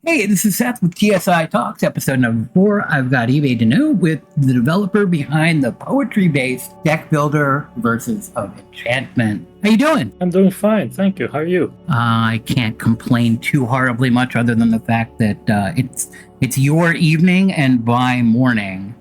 Hey, this is Seth with TSI Talks, episode number 4. I've got Ibe Denaux with the developer behind the poetry-based deck builder Verses of Enchantment. How you doing? I'm doing fine, thank you. How are you? I can't complain too horribly much other than the fact that it's your evening and my morning.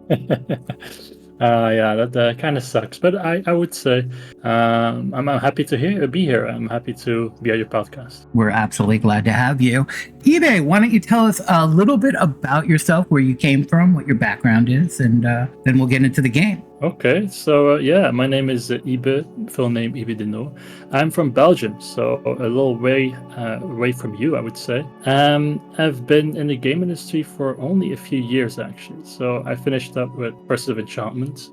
Yeah, that kind of sucks. But I would say I'm happy to be here. I'm happy to be on your podcast. We're absolutely glad to have you. Ibe, why don't you tell us a little bit about yourself, where you came from, what your background is, and then we'll get into the game. Okay, so yeah, my name is Ibe, full name Ibe Denaux. I'm from Belgium, so a little way away from you, I would say. I've been in the game industry for only a few years, actually. So I finished up with Verses of Enchantment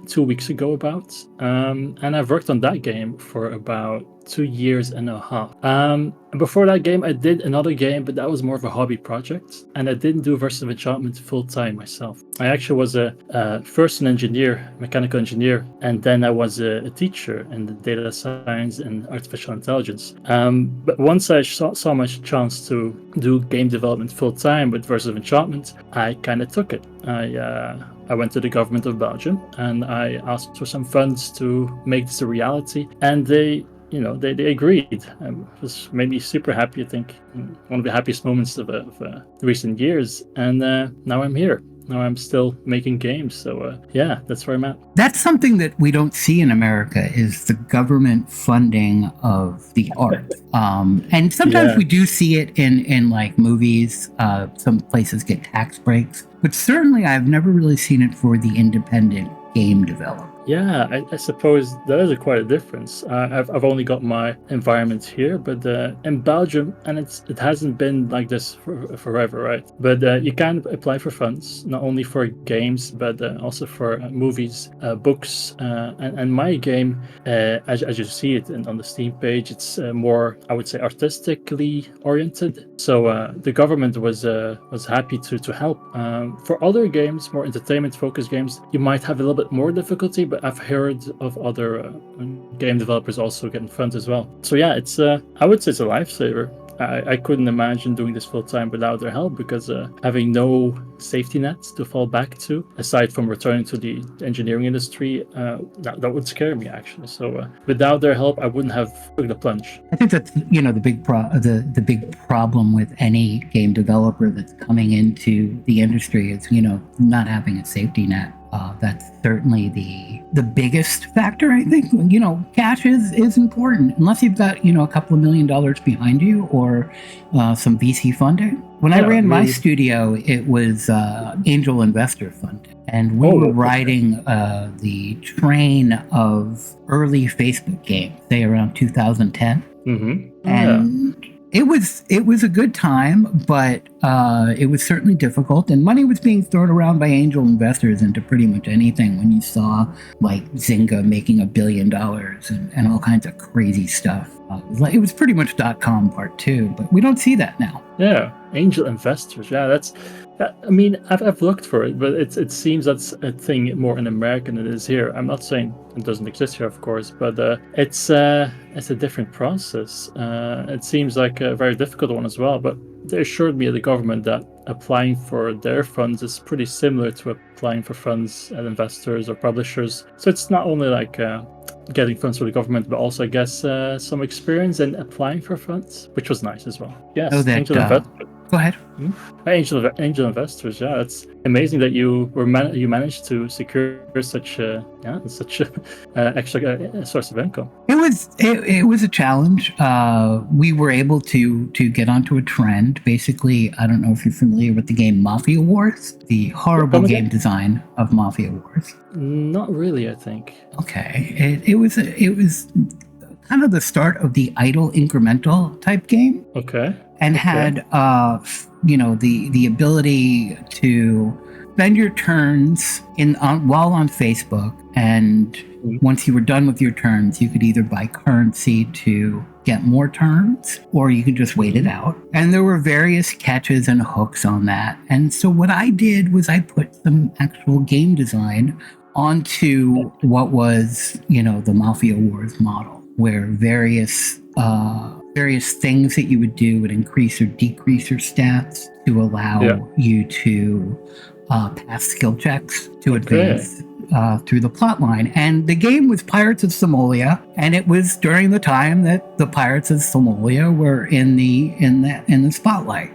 2 weeks ago about, and I've worked on that game for about 2 years and a half. Before that game, I did another game, but that was more of a hobby project, and I didn't do Verses of Enchantment full time myself. I actually was first an engineer, mechanical engineer, and then I was a teacher in the data science and artificial intelligence. But once I saw my chance to do game development full time with Verses of Enchantment, I kind of took it. I went to the government of Belgium and I asked for some funds to make this a reality, and they agreed. I was maybe super happy. I think one of the happiest moments of the recent years. And now I'm here. Now I'm still making games. So yeah, that's where I'm at. That's something that we don't see in America, is the government funding of the art. And sometimes we do see it in like movies. Some places get tax breaks, but certainly I've never really seen it for the independent game developer. Yeah, I suppose that is quite a difference. I've only got my environment here, but in Belgium, and it hasn't been like this forever, right? But you can apply for funds, not only for games, but also for movies, books, and my game, as you see it on the Steam page, it's more, I would say, artistically oriented. So the government was happy to help. For other games, more entertainment-focused games, you might have a little bit more difficulty, but I've heard of other game developers also getting funds as well. So yeah, it's I would say it's a lifesaver. I couldn't imagine doing this full time without their help, because having no safety nets to fall back to, aside from returning to the engineering industry, that would scare me, actually. So without their help, I wouldn't have took the plunge. I think that's the big problem with any game developer that's coming into the industry is not having a safety net. That's certainly the biggest factor. I think cash is important, unless you've got a couple of $1 million behind you or some VC funding. When I ran my studio, it was angel investor funded, and we were riding the train of early Facebook games, say around 2010, and it was a good time, but it was certainly difficult, and money was being thrown around by angel investors into pretty much anything. When you saw like Zynga making $1 billion and all kinds of crazy stuff, it was pretty much .com part 2, but we don't see that now. Yeah, angel investors. Yeah, I mean, I've looked for it, but it seems that's a thing more in America than it is here. I'm not saying it doesn't exist here, of course, but it's a different process. It seems like a very difficult one as well. But they assured me at the government that applying for their funds is pretty similar to applying for funds at investors or publishers. So it's not only like getting funds from the government, but also, I guess, some experience in applying for funds, which was nice as well. Yes, angel investors. Go ahead. Angel investors. Yeah, it's amazing that you managed to secure such a extra source of income. It was a challenge. We were able to get onto a trend. Basically, I don't know if you're familiar with the game Mafia Wars, the horrible game design of Mafia Wars. Not really, I think. Okay, it was kind of the start of the idle incremental type game. Okay. And had the ability to spend your turns while on Facebook, and once you were done with your turns, you could either buy currency to get more turns, or you could just wait it out. And there were various catches and hooks on that. And so what I did was I put some actual game design onto what was the Mafia Wars model, where various things that you would do would increase or decrease your stats. to allow Yeah. you to pass skill checks to advance through the plot line. And the game was Pirates of Somalia, and it was during the time that the Pirates of Somalia were in the spotlight.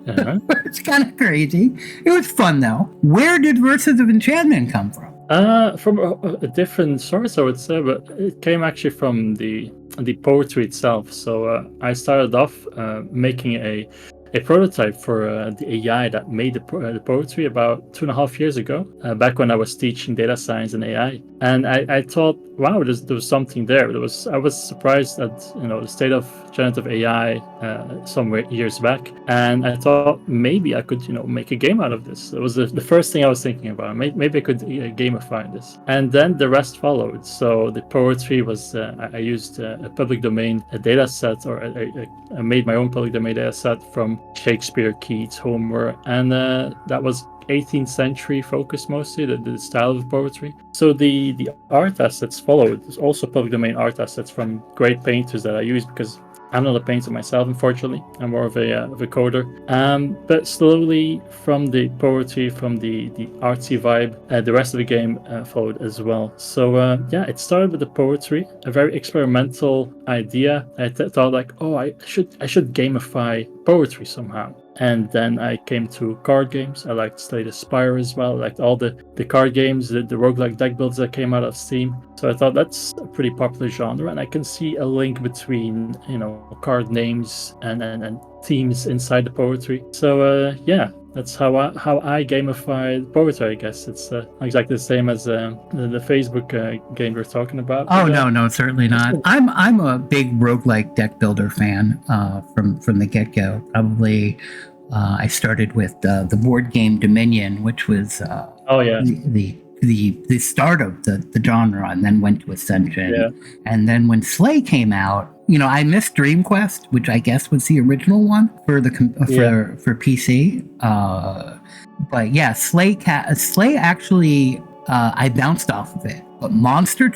Uh-huh. It's kind of crazy. It was fun though. Where did Verses of Enchantment come from? From a different source, I would say, but it came actually from the poetry itself. So I started off making a prototype for the AI that made the poetry about 2.5 years ago, back when I was teaching data science and AI. And I thought, wow, there was something there. I was surprised at the state of generative AI some years back, and I thought maybe I could make a game out of this. It was the first thing I was thinking about. Maybe I could gamify this, and then the rest followed. So the poetry was I used a public domain data set, or I made my own public domain data set from Shakespeare, Keats, Homer, and that was 18th century focused mostly, the style of poetry. So the art assets followed. There's also public domain art assets from great painters that I use, because I'm not a painter myself, unfortunately. I'm more of a coder. But slowly, from the poetry, from the artsy vibe, the rest of the game followed as well. So yeah, it started with the poetry, a very experimental idea. I thought like, oh, I should gamify poetry somehow. And then I came to card games. I liked Slay the Spire as well. I liked all the card games, the roguelike deck builds that came out of Steam. So I thought that's a pretty popular genre, and I can see a link between card names and themes inside the poetry. So yeah, that's how I gamify poetry. I guess it's not exactly the same as the Facebook game we're talking about. Oh no, certainly not. I'm a big roguelike deck builder fan from the get go. Probably I started with the board game Dominion, which was oh yeah, the start of the genre, and then went to Ascension. Yeah. And then when Slay came out, I missed Dream Quest, which I guess was the original one for for PC. But yeah, Slay actually I bounced off of it. But when Monster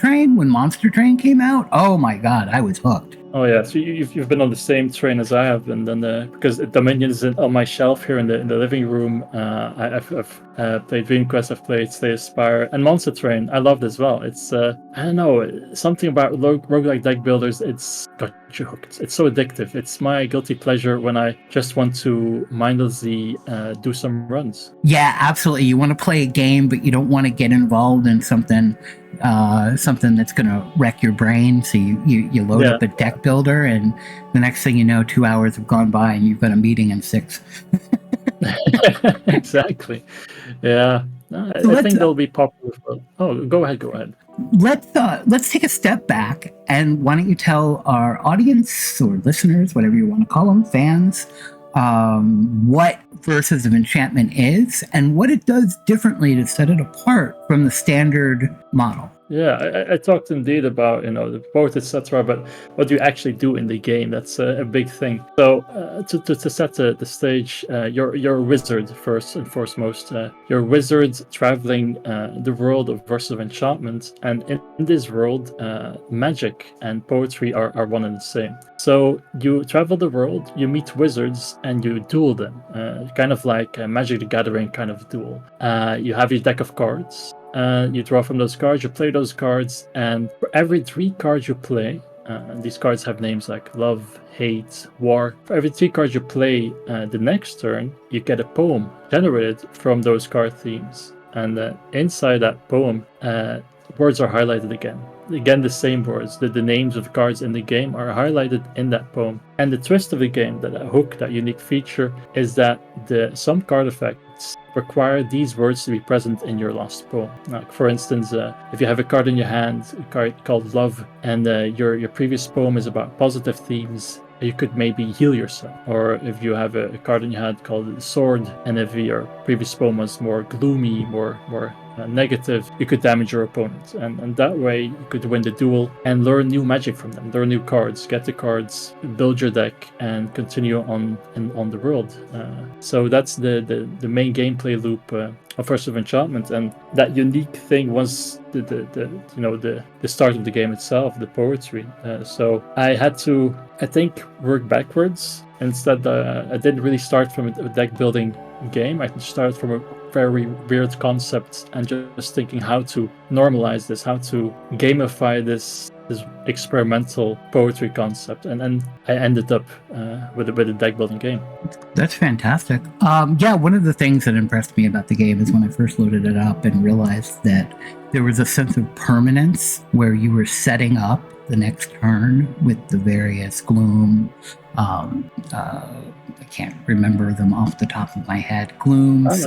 Train came out, oh my god, I was hooked. Oh yeah, so you've been on the same train as I have been. Then because Dominion is on my shelf here in the living room. I've played Dream Quest, I've played Slay the Spire, and Monster Train. I loved as well. It's I don't know, something about roguelike deck builders. It's got you hooked. It's so addictive. It's my guilty pleasure when I just want to mindlessly do some runs. Yeah, absolutely. You want to play a game, but you don't want to get involved in something that's going to wreck your brain. So you load up a deck builder, and the next thing you know, 2 hours have gone by and you've got a meeting in 6. Exactly. Yeah. I think they'll be popular. Oh, go ahead. Let's take a step back, and why don't you tell our audience or listeners, whatever you want to call them, fans, what Verses of Enchantment is and what it does differently to set it apart from the standard model. Yeah, I talked indeed about the boat, etc. But what do you actually do in the game? That's a big thing. So to set the stage, you're a wizard first and foremost. You're a wizard traveling the world of Verses of Enchantment, and in this world, magic and poetry are one and the same. So you travel the world, you meet wizards, and you duel them, kind of like a Magic the Gathering kind of duel. You have your deck of cards. You draw from those cards, you play those cards, and for every 3 cards you play, these cards have names like love, hate, war. For every 3 cards you play, the next turn, you get a poem generated from those card themes. And inside that poem, words are highlighted again. Again, the same words. The names of cards in the game are highlighted in that poem. And the twist of the game, that hook, that unique feature, is that some card effects require these words to be present in your last poem. Like, for instance, if you have a card in your hand, a card called Love, and your previous poem is about positive themes, you could maybe heal yourself. Or if you have a card in your hand called Sword, and if your previous poem was more gloomy, more negative, you could damage your opponent, and that way you could win the duel and learn new magic from them, learn new cards, get the cards, build your deck, and continue on the world. So that's the main gameplay loop of Verses of Enchantment, and that unique thing was the start of the game itself, the poetry. So I had to, I think, work backwards. Instead, I didn't really start from a deck building game. I started from a very weird concept and just thinking how to normalize this, how to gamify this experimental poetry concept, and I ended up with a deck building game. That's fantastic. Yeah, one of the things that impressed me about the game is when I first loaded it up and realized that there was a sense of permanence where you were setting up the next turn with the various gloom. I can't remember them off the top of my head. Glooms,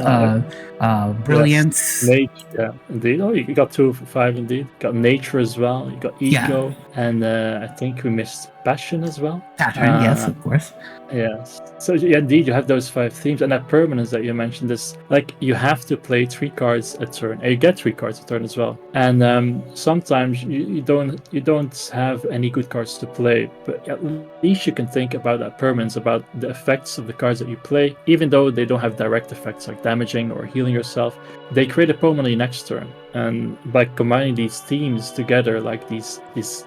brilliance. Yes, nature, yeah, indeed. Oh, you got 2 of 5 indeed. Got nature as well. You got ego, and I think we missed passion as well. Passion, yes, of course. Yes. So yeah, indeed, you have those 5 themes, and that permanence that you mentioned is like you have to play 3 cards a turn, and you get 3 cards a turn as well. And sometimes you don't have any good cards to play, but at least you can think about that permanence, about the effects of the cards that you play, even though they don't have direct effects like damaging or healing yourself. They create a poem on your next turn, and by combining these themes together, like these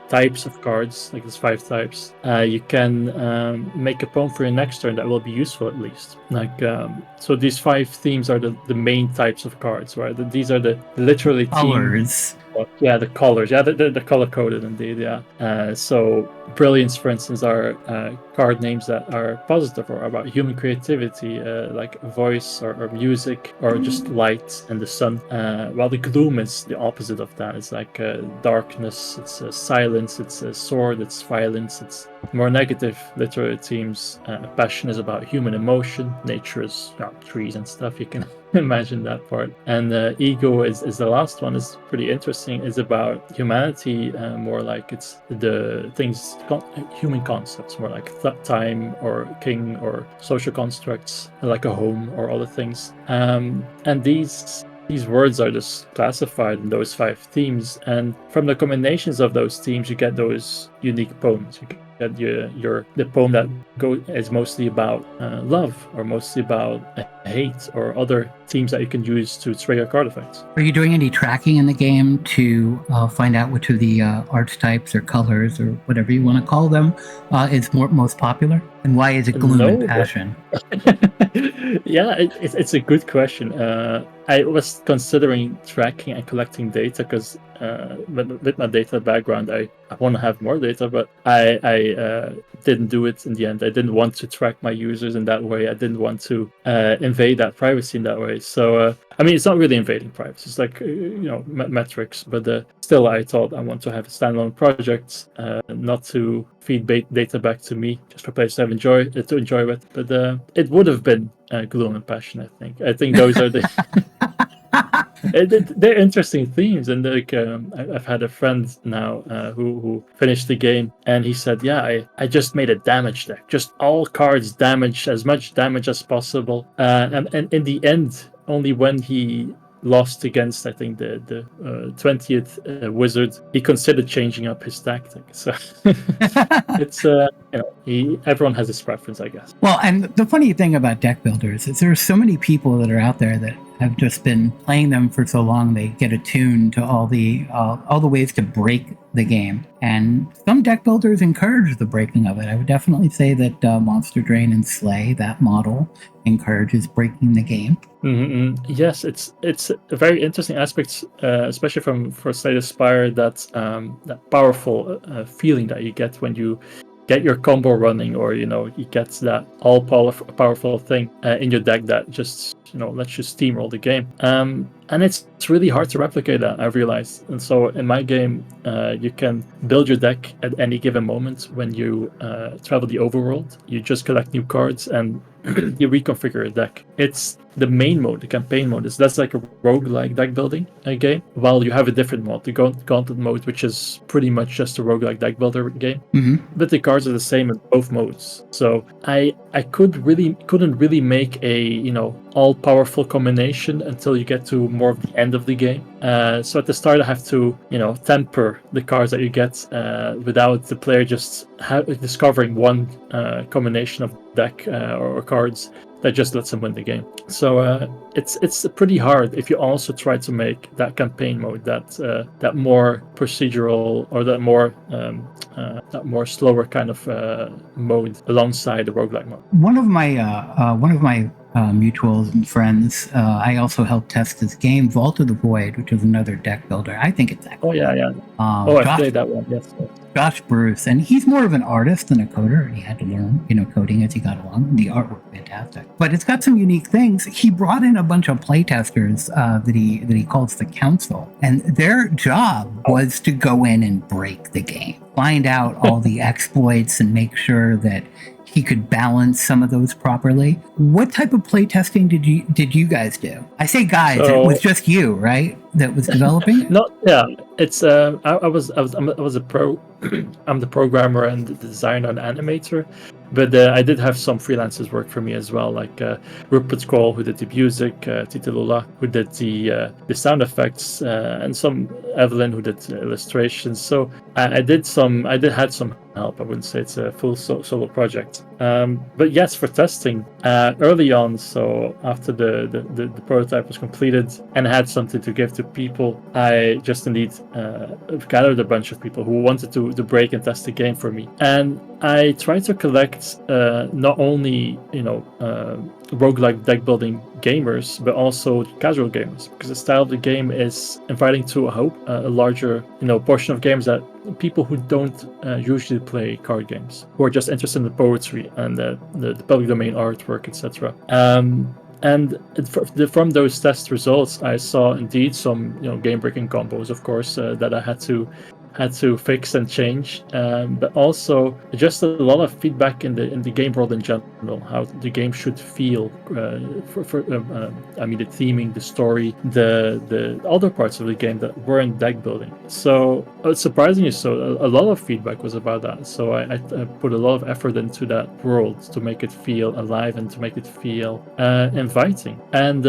types of cards, like these 5 types, you can make a poem for your next turn that will be useful at least. Like so, these 5 themes are the main types of cards, right? These are the literally colors. Yeah, the colors. Yeah, the color coded indeed. Yeah. So brilliance, for instance, are card names that are positive or about human creativity, like voice or music or just light and the sun. While the gloom is the opposite of that. It's like darkness. It's silence. It's sword. It's violence. It's more negative literary themes. Passion is about human emotion. Nature is trees and stuff. You can imagine that part. And ego is the last one. Is pretty interesting. Is about humanity, more like it's the things, human concepts, more like time or king or social constructs, like a home or other things. And these words are just classified in those 5 themes, and from the combinations of those themes, you get those unique poems. You get the poem that is mostly about love, or mostly about hate, or other themes that you can use to trigger card effects. Are you doing any tracking in the game to find out which of the archetypes or colors or whatever you want to call them is most popular? And why is it gloom and passion? Yeah, it's a good question. I was considering tracking and collecting data because with my data background, I want to have more data, but I didn't do it in the end. I didn't want to track my users in that way. I didn't want to invade that privacy in that way. So, I mean, it's not really invading privacy. It's like, metrics, but still, I thought I want to have a standalone project, not to feed data back to me, just for players to enjoy with. But it would have been gloom and passion, I think. I think those are the... They're interesting themes, and like I've had a friend now who finished the game, and he said, "Yeah, I just made a damage deck, just all cards damage, as much damage as possible." And in the end, only when he lost against, I think, the 20th wizard, he considered changing up his tactic. So it's everyone has his preference, I guess. Well, and the funny thing about deck builders is there are so many people that are out there that have just been playing them for so long they get attuned to all the ways to break the game, and some deck builders encourage the breaking of it. I would definitely say that Monster Drain and Slay, that model, encourages breaking the game. Mm-hmm. Yes, it's a very interesting aspect, especially for Slay the Spire, that powerful feeling that you get when you get your combo running, or you get that all powerful thing in your deck that just lets you steamroll the game. And it's really hard to replicate that, I've realized. And so in my game, you can build your deck at any given moment when you travel the overworld. You just collect new cards and you reconfigure a deck. It's the main mode, the campaign mode. That's like a roguelike deck building game, while you have a different mode, the Gauntlet mode, which is pretty much just a roguelike deck builder game. Mm-hmm. But the cards are the same in both modes. So I couldn't really make a all powerful combination until you get to more of the end of the game. So at the start, I have to, temper the cards that you get without the player just discovering one combination of deck or cards that just lets them win the game. So it's pretty hard if you also try to make that campaign mode that more procedural or that more slower kind of mode alongside the roguelike mode. One of my mutuals and friends, I also helped test this game, Vault of the Void, which is another deck builder. I think it's excellent. Oh yeah. I played that one. Yes. Josh Bruce, and he's more of an artist than a coder. He had to learn, coding as he got along. The artwork, fantastic, but it's got some unique things. He brought in a bunch of playtesters that he calls the council, and their job was to go in and break the game, find out all the exploits, and make sure that he could balance some of those properly. What type of playtesting did you guys do? I say guys, it was just you, right, that was developing it? It's I was a pro. I'm the programmer and the designer and animator, but I did have some freelancers work for me as well, like Rupert Cole, who did the music, Tita Lula, who did the sound effects, and some Evelyn, who did illustrations. So I did had some help. I wouldn't say it's a full solo project, but yes, for testing early on. So after the prototype was completed and I had something to give to people, I just indeed gathered a bunch of people who wanted to break and test the game for me, and I tried to collect not only roguelike deck building gamers, but also casual gamers, because the style of the game is inviting to a larger portion of gamers, that people who don't usually play card games, who are just interested in the poetry and the public domain artwork, etc. And from those test results, I saw indeed some game breaking combos, of course, that I had to fix and change, but also just a lot of feedback in the game world in general, how the game should feel, the theming, the story, the other parts of the game that were in deck building. So surprisingly, a lot of feedback was about that. So I put a lot of effort into that world to make it feel alive and to make it feel inviting. And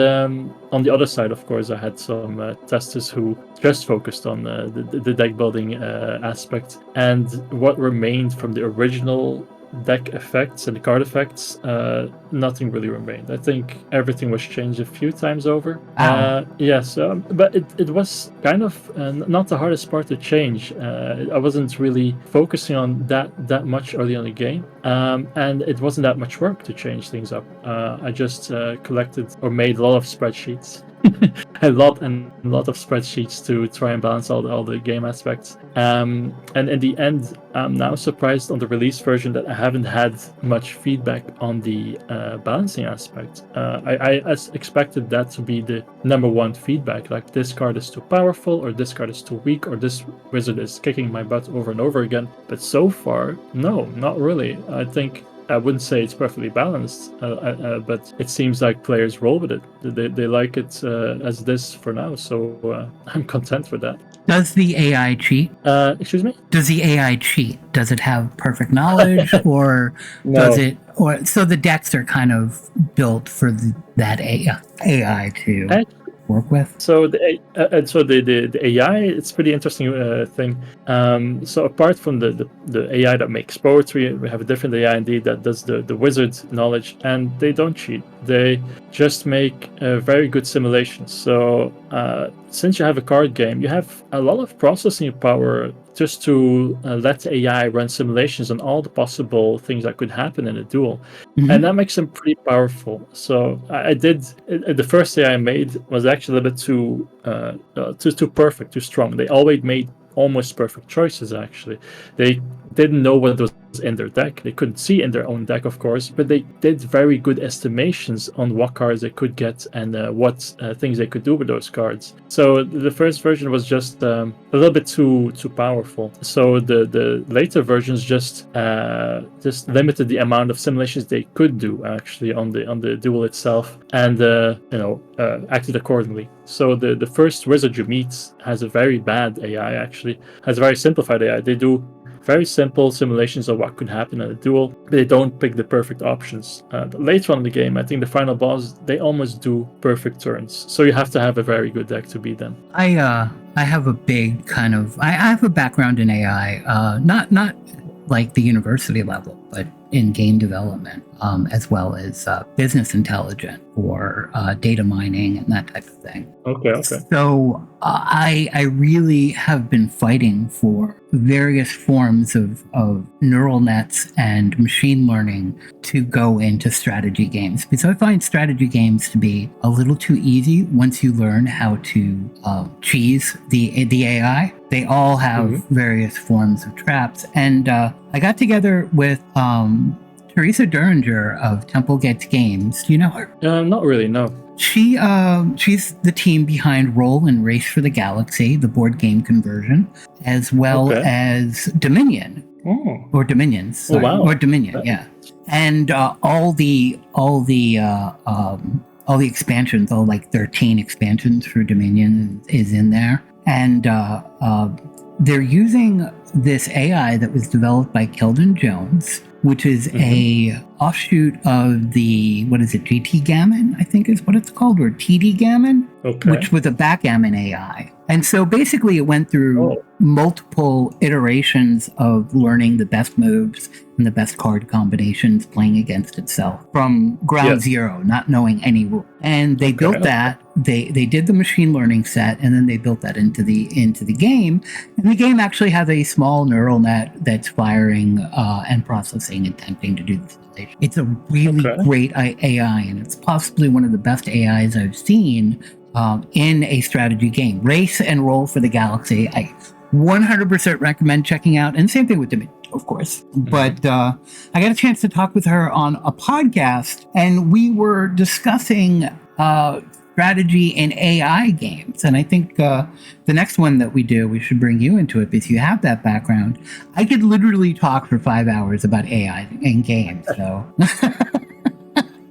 on the other side, of course, I had some testers who just focused on the deck building aspect, and what remained from the original deck effects and the card effects, nothing really remained. I think everything was changed a few times over. Yes, but it was kind of not the hardest part to change. I wasn't really focusing on that much early on the game, and it wasn't that much work to change things up. I just collected or made a lot of spreadsheets. a lot of spreadsheets to try and balance all the game aspects. And in the end, I'm now surprised on the release version that I haven't had much feedback on the balancing aspect. I expected that to be the number one feedback, like this card is too powerful, or this card is too weak, or this wizard is kicking my butt over and over again. But so far, no, not really. I wouldn't say it's perfectly balanced, but it seems like players roll with it. They like it as this for now, so I'm content with that. Does the AI cheat? Excuse me? Does the AI cheat? Does it have perfect knowledge, or does it? Or so the decks are kind of built for that AI to work with. So the AI, it's pretty interesting thing. So apart from the AI that makes poetry, we have a different AI indeed that does the wizard knowledge, and they don't cheat. They just make very good simulations. So since you have a card game, you have a lot of processing power just to let the AI run simulations on all the possible things that could happen in a duel. Mm-hmm. And that makes them pretty powerful. So I did, the first AI I made was actually a little bit too perfect, too strong. They always made almost perfect choices, actually. They didn't know what was in their deck. They couldn't see in their own deck, of course, but they did very good estimations on what cards they could get and what things they could do with those cards. So the first version was just a little bit too powerful. So the later versions just limited the amount of simulations they could do actually on the duel itself, and acted accordingly. So the first wizard you meet has a very bad AI, actually has a very simplified AI. They do very simple simulations of what could happen in a duel, but they don't pick the perfect options. But later on in the game, I think the final boss, they almost do perfect turns. So you have to have a very good deck to beat them. I have a big kind of I have a background in AI, not like the university level, but in game development, as well as business intelligence or data mining and that type of thing. Okay. So I really have been fighting for various forms of neural nets and machine learning to go into strategy games, because I find strategy games to be a little too easy once you learn how to cheese the AI. They all have various forms of traps, and I got together with Teresa Duringer of Temple Gates Games. Do you know her? Not really, no. She's the team behind Roll and Race for the Galaxy, the board game conversion, as well as Dominion. Or Dominions. Sorry. Oh, wow. Or Dominion, yeah. And all the expansions, all like 13 expansions for Dominion is in there. And they're using this AI that was developed by Keldon Jones, which is a offshoot of the, what is it, GT Gammon, I think is what it's called, or TD Gammon, which was a backgammon AI. And so basically it went through multiple iterations of learning the best moves and the best card combinations playing against itself from ground zero, not knowing any rule. And they built that. They did the machine learning set, and then they built that into the game. And the game actually has a small neural net that's firing and processing and attempting to do this. It's a really great AI, and it's possibly one of the best AIs I've seen in a strategy game. Race and Roll for the Galaxy, I 100% recommend checking out. And same thing with Dominion, of course. But I got a chance to talk with her on a podcast, and we were discussing strategy in AI games. And I think the next one that we do, we should bring you into it because you have that background. I could literally talk for 5 hours about AI in games. So.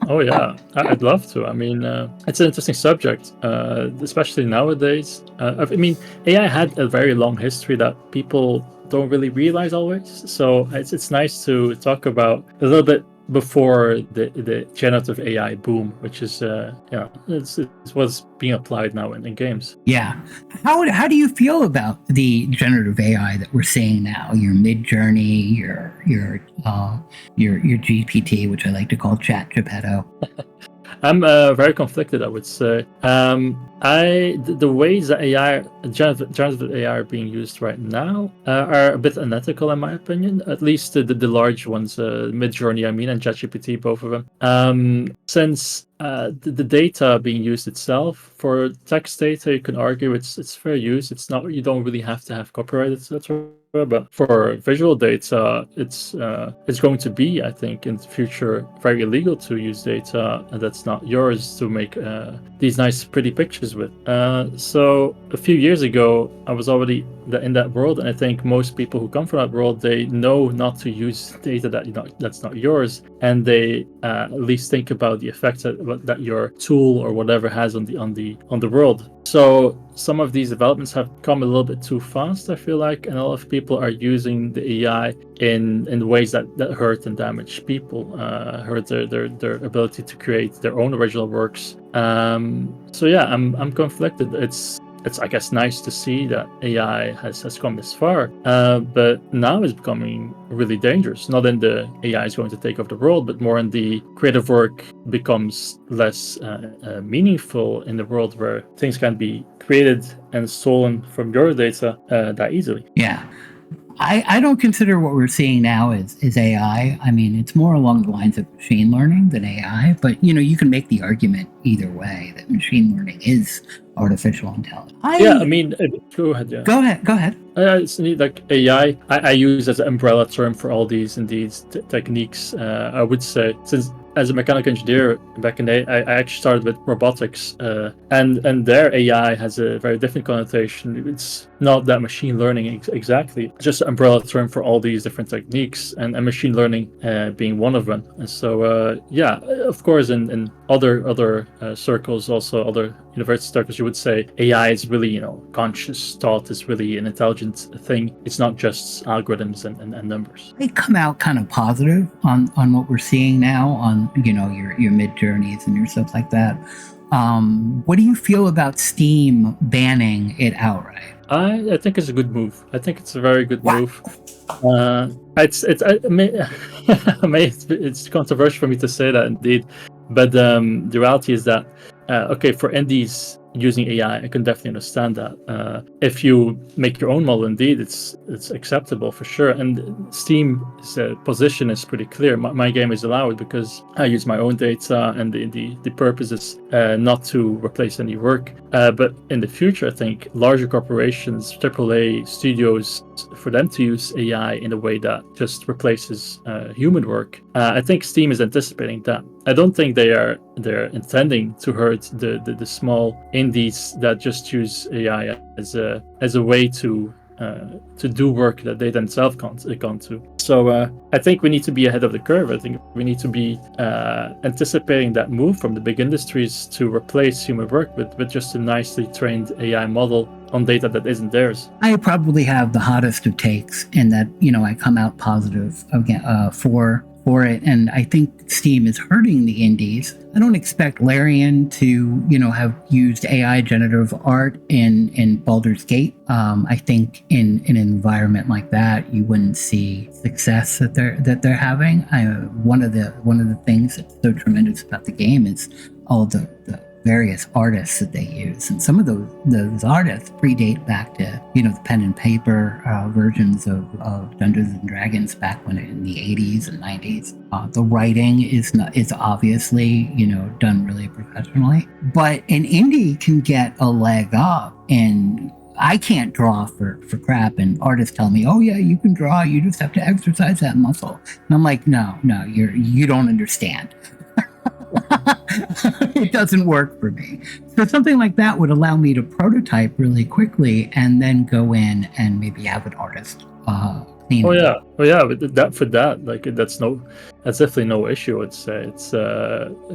Oh yeah, I'd love to. I mean, it's an interesting subject, especially nowadays. I mean, AI had a very long history that people don't really realize always. So it's nice to talk about a little bit before the generative AI boom, which is it's what's being applied now in games. Yeah. How do you feel about the generative AI that we're seeing now? Your Midjourney, your GPT, which I like to call Chat Geppetto. I'm very conflicted, I would say. The ways that generative AI are being used right now are a bit unethical, in my opinion. At least the large ones, Midjourney, and ChatGPT, both of them. Since the data being used itself, for text data, you can argue it's fair use. It's not, you don't really have to have copyright, etc. But for visual data, it's going to be, I think, in the future very illegal to use data that's not yours to make these nice, pretty pictures with. So a few years ago, I was already in that world, and I think most people who come from that world, they know not to use data that's not yours, and they at least think about the effects that your tool or whatever has on the world. So some of these developments have come a little bit too fast, I feel like, and a lot of people are using the AI in ways that hurt and damage people, hurt their ability to create their own original works. So yeah, I'm conflicted. It's I guess nice to see that AI has come this far, but now it's becoming really dangerous. Not in the AI is going to take over the world, but more in the creative work becomes less meaningful in the world where things can be created and stolen from your data that easily. Yeah. I don't consider what we're seeing now is AI. I mean, it's more along the lines of machine learning than AI, but you can make the argument either way that machine learning is artificial intelligence. Go ahead. Yeah. Go ahead. It's neat, like AI. I use as an umbrella term for all these techniques. I would say, since as a mechanical engineer back in the day, I actually started with robotics, and their AI has a very different connotation. It's not that machine learning exactly, just an umbrella term for all these different techniques, and machine learning being one of them. And so, yeah, of course, in other circles, also other university circles, you would say AI is really, conscious thought is really an intelligent thing. It's not just algorithms and numbers. I come out kind of positive on what we're seeing now on your mid journeys and your stuff like that. What do you feel about Steam banning it outright? I think it's a good move. I think it's a very good Wow. move. It's controversial for me to say that indeed, but the reality is that okay, for indies using AI, I can definitely understand that. If you make your own model, indeed, it's acceptable for sure. And Steam's position is pretty clear. My game is allowed because I use my own data, and the purpose is not to replace any work. But in the future, I think larger corporations, AAA studios, for them to use AI in a way that just replaces human work, I think Steam is anticipating that. I don't think they're intending to hurt the small indies that just use AI as a way to do work that they themselves can't do. So I think we need to be ahead of the curve. I think we need to be anticipating that move from the big industries to replace human work with just a nicely trained AI model on data that isn't theirs. I probably have the hottest of takes in that, I come out positive again for it, and I think Steam is hurting the indies. I don't expect Larian to, have used AI generative art in Baldur's Gate. I think in an environment like that, you wouldn't see success that they're having. One of the things that's so tremendous about the game is all the various artists that they use, and some of those artists predate back to the pen and paper versions of Dungeons and Dragons back when in the 80s and 90s. The writing is obviously done really professionally, but an indie can get a leg up, and I can't draw for crap, and artists tell me, oh yeah, you can draw, you just have to exercise that muscle, and I'm like, no, you don't understand. It doesn't work for me. So something like that would allow me to prototype really quickly and then go in and maybe have an artist clean it. Oh yeah, but that's definitely no issue. It's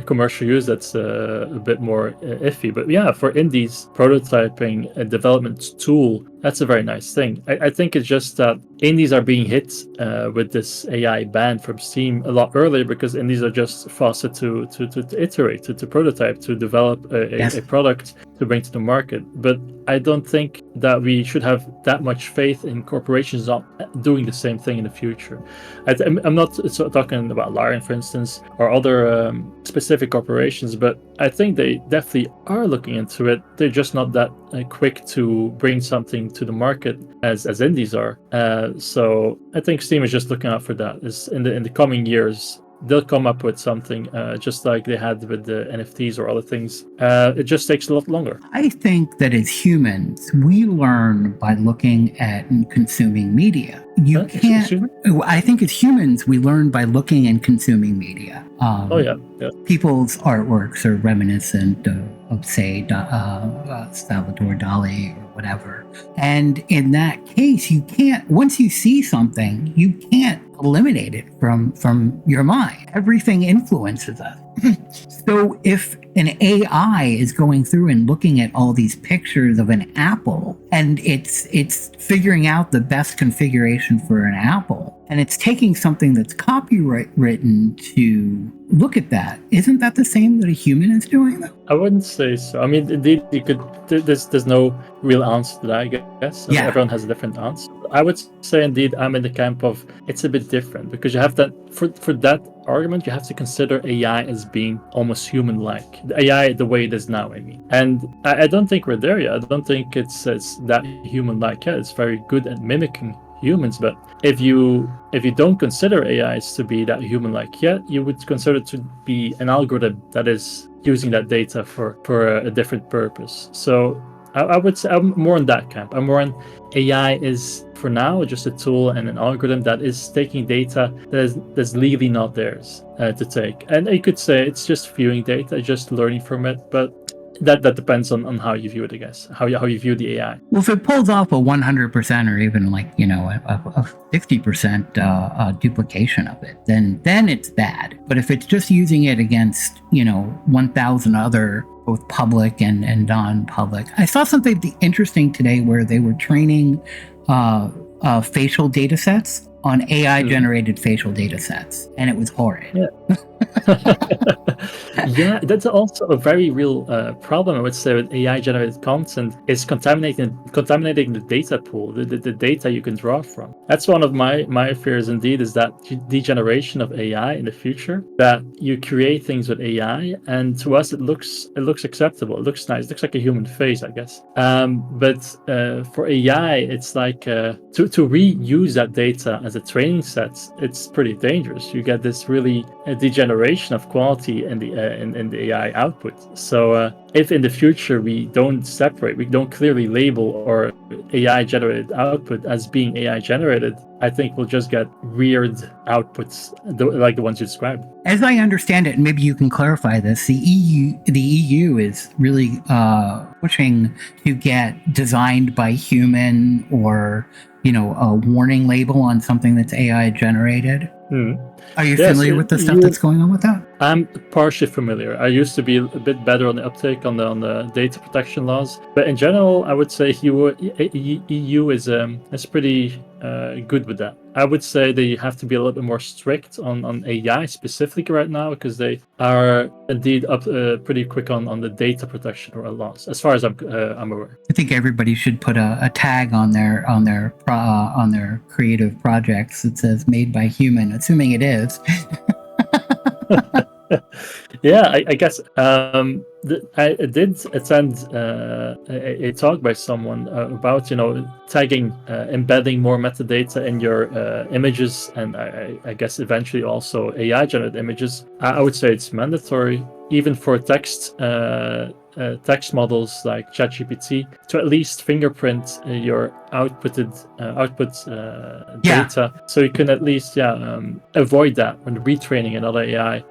commercial use that's a bit more iffy. But yeah, for indies, prototyping a development tool, that's a very nice thing. I think it's just that indies are being hit with this AI ban from Steam a lot earlier because indies are just faster to iterate, to prototype, to develop a product to bring to the market. But I don't think that we should have that much faith in corporations not doing the same thing in the future. I'm not talking about Larian, for instance, or other specific corporations, but I think they definitely are looking into it. They're just not that quick to bring something to the market as indies are. So I think Steam is just looking out for that. In the coming years, they'll come up with something just like they had with the NFTs or other things. It just takes a lot longer. I think that as humans, we learn by looking at and consuming media. You can't. I think as humans, we learn by looking and consuming media. People's artworks are reminiscent of say, Salvador Dali or whatever. And in that case, you can't. Once you see something, you can't eliminate it from your mind. Everything influences us. So if an AI is going through and looking at all these pictures of an apple, and it's figuring out the best configuration for an apple, and it's taking something that's copyright written to look at that, isn't that the same that a human is doing though? I wouldn't say so. I mean, indeed, you could. There's no real answer to that, I guess. Yeah. Everyone has a different answer. I would say, indeed, I'm in the camp of it's a bit different because you have that for that argument, you have to consider AI as being almost human-like. The AI, the way it is now, I mean. And I don't think we're there yet. I don't think it's that human-like yet. It's very good at mimicking humans, but if you don't consider AIs to be that human-like yet, you would consider it to be an algorithm that is using that data for a different purpose. So I would say I'm more in that camp. I'm more in AI is for now just a tool and an algorithm that is taking data that's legally not theirs to take. And you could say it's just viewing data, just learning from it, but that depends on how you view it, I guess. How you view the AI. Well, if it pulls off a 100% or even like, a 60% duplication of it, then it's bad. But if it's just using it against, 1,000 other both public and non-public. I saw something interesting today where they were training facial data sets on AI-generated facial data sets, and it was horrid. Yeah. Yeah, that's also a very real problem, I would say, with AI-generated content is contaminating the data pool, the data you can draw from. That's one of my fears, indeed, is that degeneration of AI in the future. That you create things with AI, and to us it looks acceptable. It looks nice. It looks like a human face, I guess. But for AI, it's like to reuse that data as a training set. It's pretty dangerous. You get this really degeneration of quality in the AI output. So if in the future we don't clearly label our AI generated output as being AI generated, I think we'll just get weird outputs like the ones you described. As I understand it, and maybe you can clarify this, the EU is really pushing to get designed by human or a warning label on something that's AI generated. Are you familiar with the stuff that's going on with that? I'm partially familiar. I used to be a bit better on the uptake on the data protection laws, but in general, I would say EU is pretty good with that. I would say they have to be a little bit more strict on AI specifically right now, because they are indeed up pretty quick on the data protection laws, as far as I'm aware. I think everybody should put a tag on their creative projects that says "made by human," assuming it is. Yeah, I guess I did attend a talk by someone about tagging, embedding more metadata in your images, and I guess eventually also AI generated images. I would say it's mandatory, even for text models like ChatGPT, to at least fingerprint your output data, so you can at least avoid that when retraining another AI,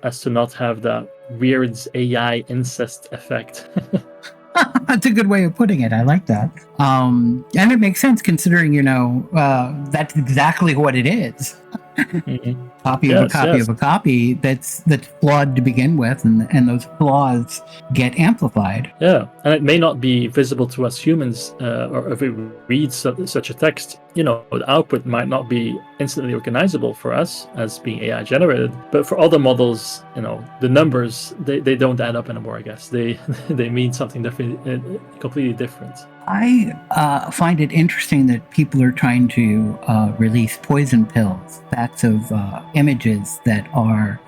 as to not have that weird AI incest effect. That's a good way of putting it. I like that. And it makes sense considering, that's exactly what it is. Mm-hmm. Copy of a copy that's flawed to begin with, and those flaws get amplified. Yeah, and it may not be visible to us humans, or if we read such a text, the output might not be instantly recognizable for us as being AI generated, but for other models, the numbers, they don't add up anymore, I guess. They mean something completely different. I find it interesting that people are trying to release poison pills, packs of images that are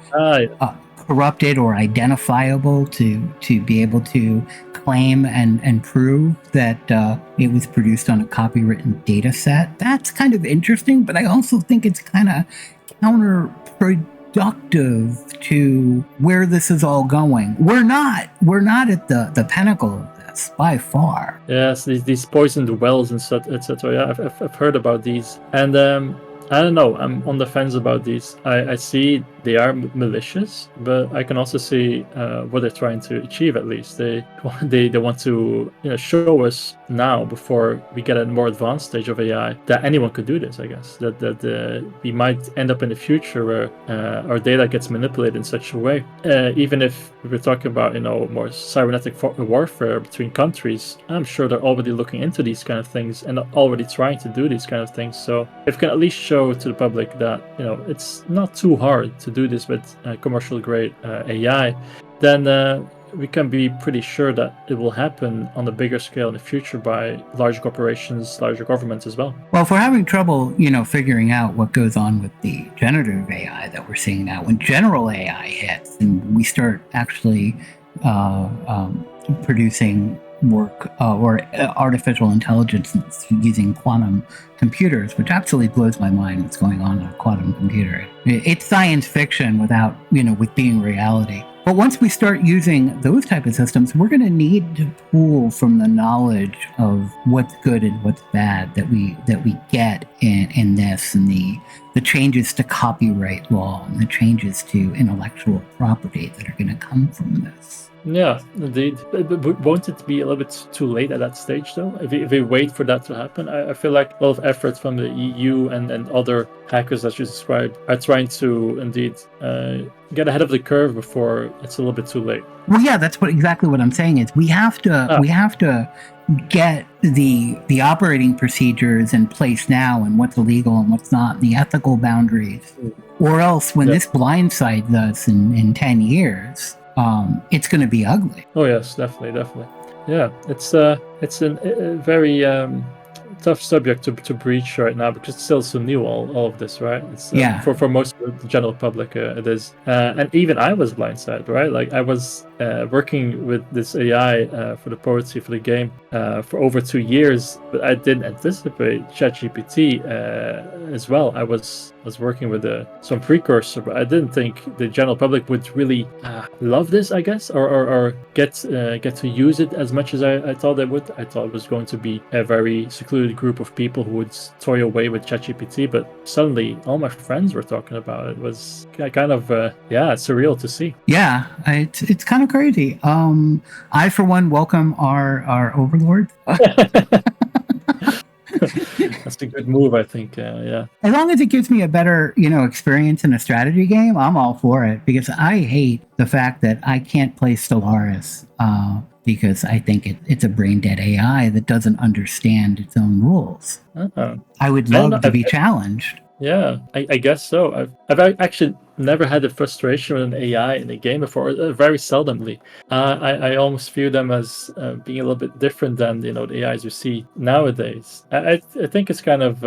corrupted or identifiable to be able to claim and prove that it was produced on a copywritten data set. That's kind of interesting, but I also think it's kind of counterproductive to where this is all going. We're not at the pinnacle of this by far. Yes, these poisoned wells and such, etc. Yeah, I've heard about these, and I don't know. I'm on the fence about these. I see they are malicious, but I can also see what they're trying to achieve. At least they want to show us now, before we get a more advanced stage of AI, that anyone could do this. I guess that we might end up in the future where our data gets manipulated in such a way. Even if we're talking about more cybernetic warfare between countries, I'm sure they're already looking into these kind of things and already trying to do these kind of things. So if we can at least show to the public that it's not too hard to do this with commercial grade AI, then we can be pretty sure that it will happen on a bigger scale in the future by large corporations, larger governments as well. Well, if we're having trouble, figuring out what goes on with the generative AI that we're seeing now, when general AI hits and we start actually producing work or artificial intelligence using quantum computers, which absolutely blows my mind what's going on with a quantum computer. It's science fiction without, with being reality. But once we start using those type of systems, we're going to need to pull from the knowledge of what's good and what's bad that we get in this, and the the changes to copyright law and the changes to intellectual property that are going to come from this. Yeah, indeed. But won't it be a little bit too late at that stage, though? If we wait for that to happen, I feel like a lot of efforts from the EU and other hackers that you described are trying to indeed get ahead of the curve before it's a little bit too late. Well, yeah, that's exactly what I'm saying is we have to get the operating procedures in place now and what's illegal and what's not, the ethical boundaries, or else when this blindsides us in 10 years, it's going to be ugly. Oh yes, definitely. Yeah, it's a very tough subject to breach right now because it's still so new, all of this, right? It's for most of the general public it is, and even I was blindsided, right? Like I was working with this AI for the poetry for the game for over 2 years, but I didn't anticipate ChatGPT as well. I was working with some precursor, but I didn't think the general public would really love this, I guess, or get to use it as much as I thought they would. I thought it was going to be a very secluded group of people who would toy away with ChatGPT, but suddenly all my friends were talking about it. It was kind of surreal to see. Yeah, it's kind of crazy. I for one welcome our overlord. That's a good move, I think. Yeah. As long as it gives me a better, experience in a strategy game, I'm all for it, because I hate the fact that I can't play Stellaris because I think it's a brain dead AI that doesn't understand its own rules. I would love to be challenged. Yeah, I guess so. I've actually never had the frustration with an AI in a game before, very seldomly. I almost view them as being a little bit different than the AIs you see nowadays. I think it's kind of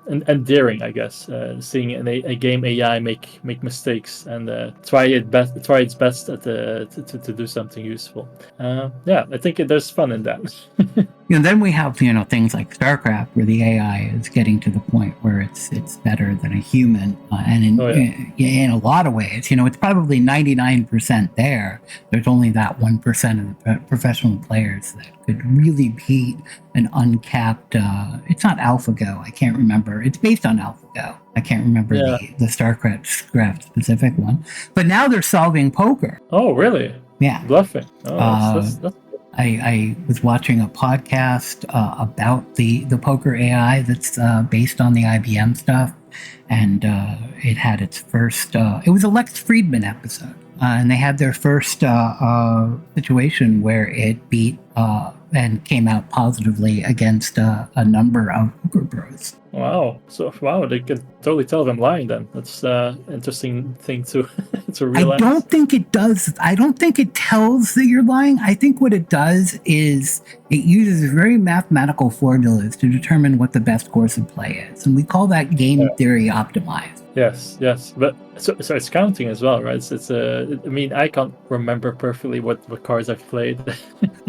endearing, I guess, seeing a game AI make mistakes and try its best to do something useful. I think there's fun in that. Then we have things like StarCraft, where the AI is getting to the point where it's better than a human, and in a lot of ways, it's probably 99% there. There's only that 1% of the professional players that could really beat an uncapped. It's not AlphaGo. I can't remember. It's based on AlphaGo. I can't remember the StarCraft specific one. But now they're solving poker. Oh, really? Yeah. Bluffing. Oh, that's I was watching a podcast about the poker AI that's based on the IBM stuff, and it had its first. It was a Lex Friedman episode, and they had their first situation where it beat and came out positively against a number of poker pros. Wow! They can totally tell if I'm lying. Then that's interesting thing to realize. I don't think it does. I don't think it tells that you're lying. I think what it does is it uses very mathematical formulas to determine what the best course of play is, and we call that game theory optimized. Yes, but so it's counting as well, right? I mean, I can't remember perfectly what cards I've played.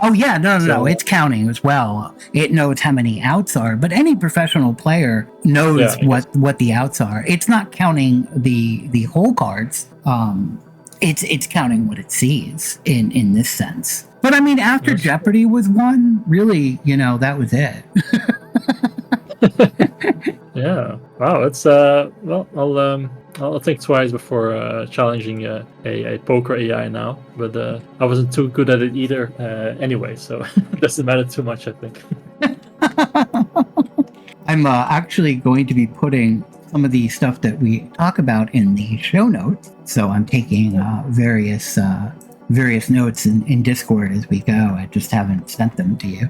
Oh yeah, no, it's counting as well. It knows how many outs are, but any professional player knows what the outs are. It's not counting the whole cards. It's counting what it sees in this sense. But I mean, after Jeopardy was won, really, that was it. Yeah. Wow. It's I'll think twice before challenging a poker AI now. But I wasn't too good at it either anyway, so it doesn't matter too much, I think. I'm actually going to be putting some of the stuff that we talk about in the show notes. So I'm taking various notes in Discord as we go. I just haven't sent them to you.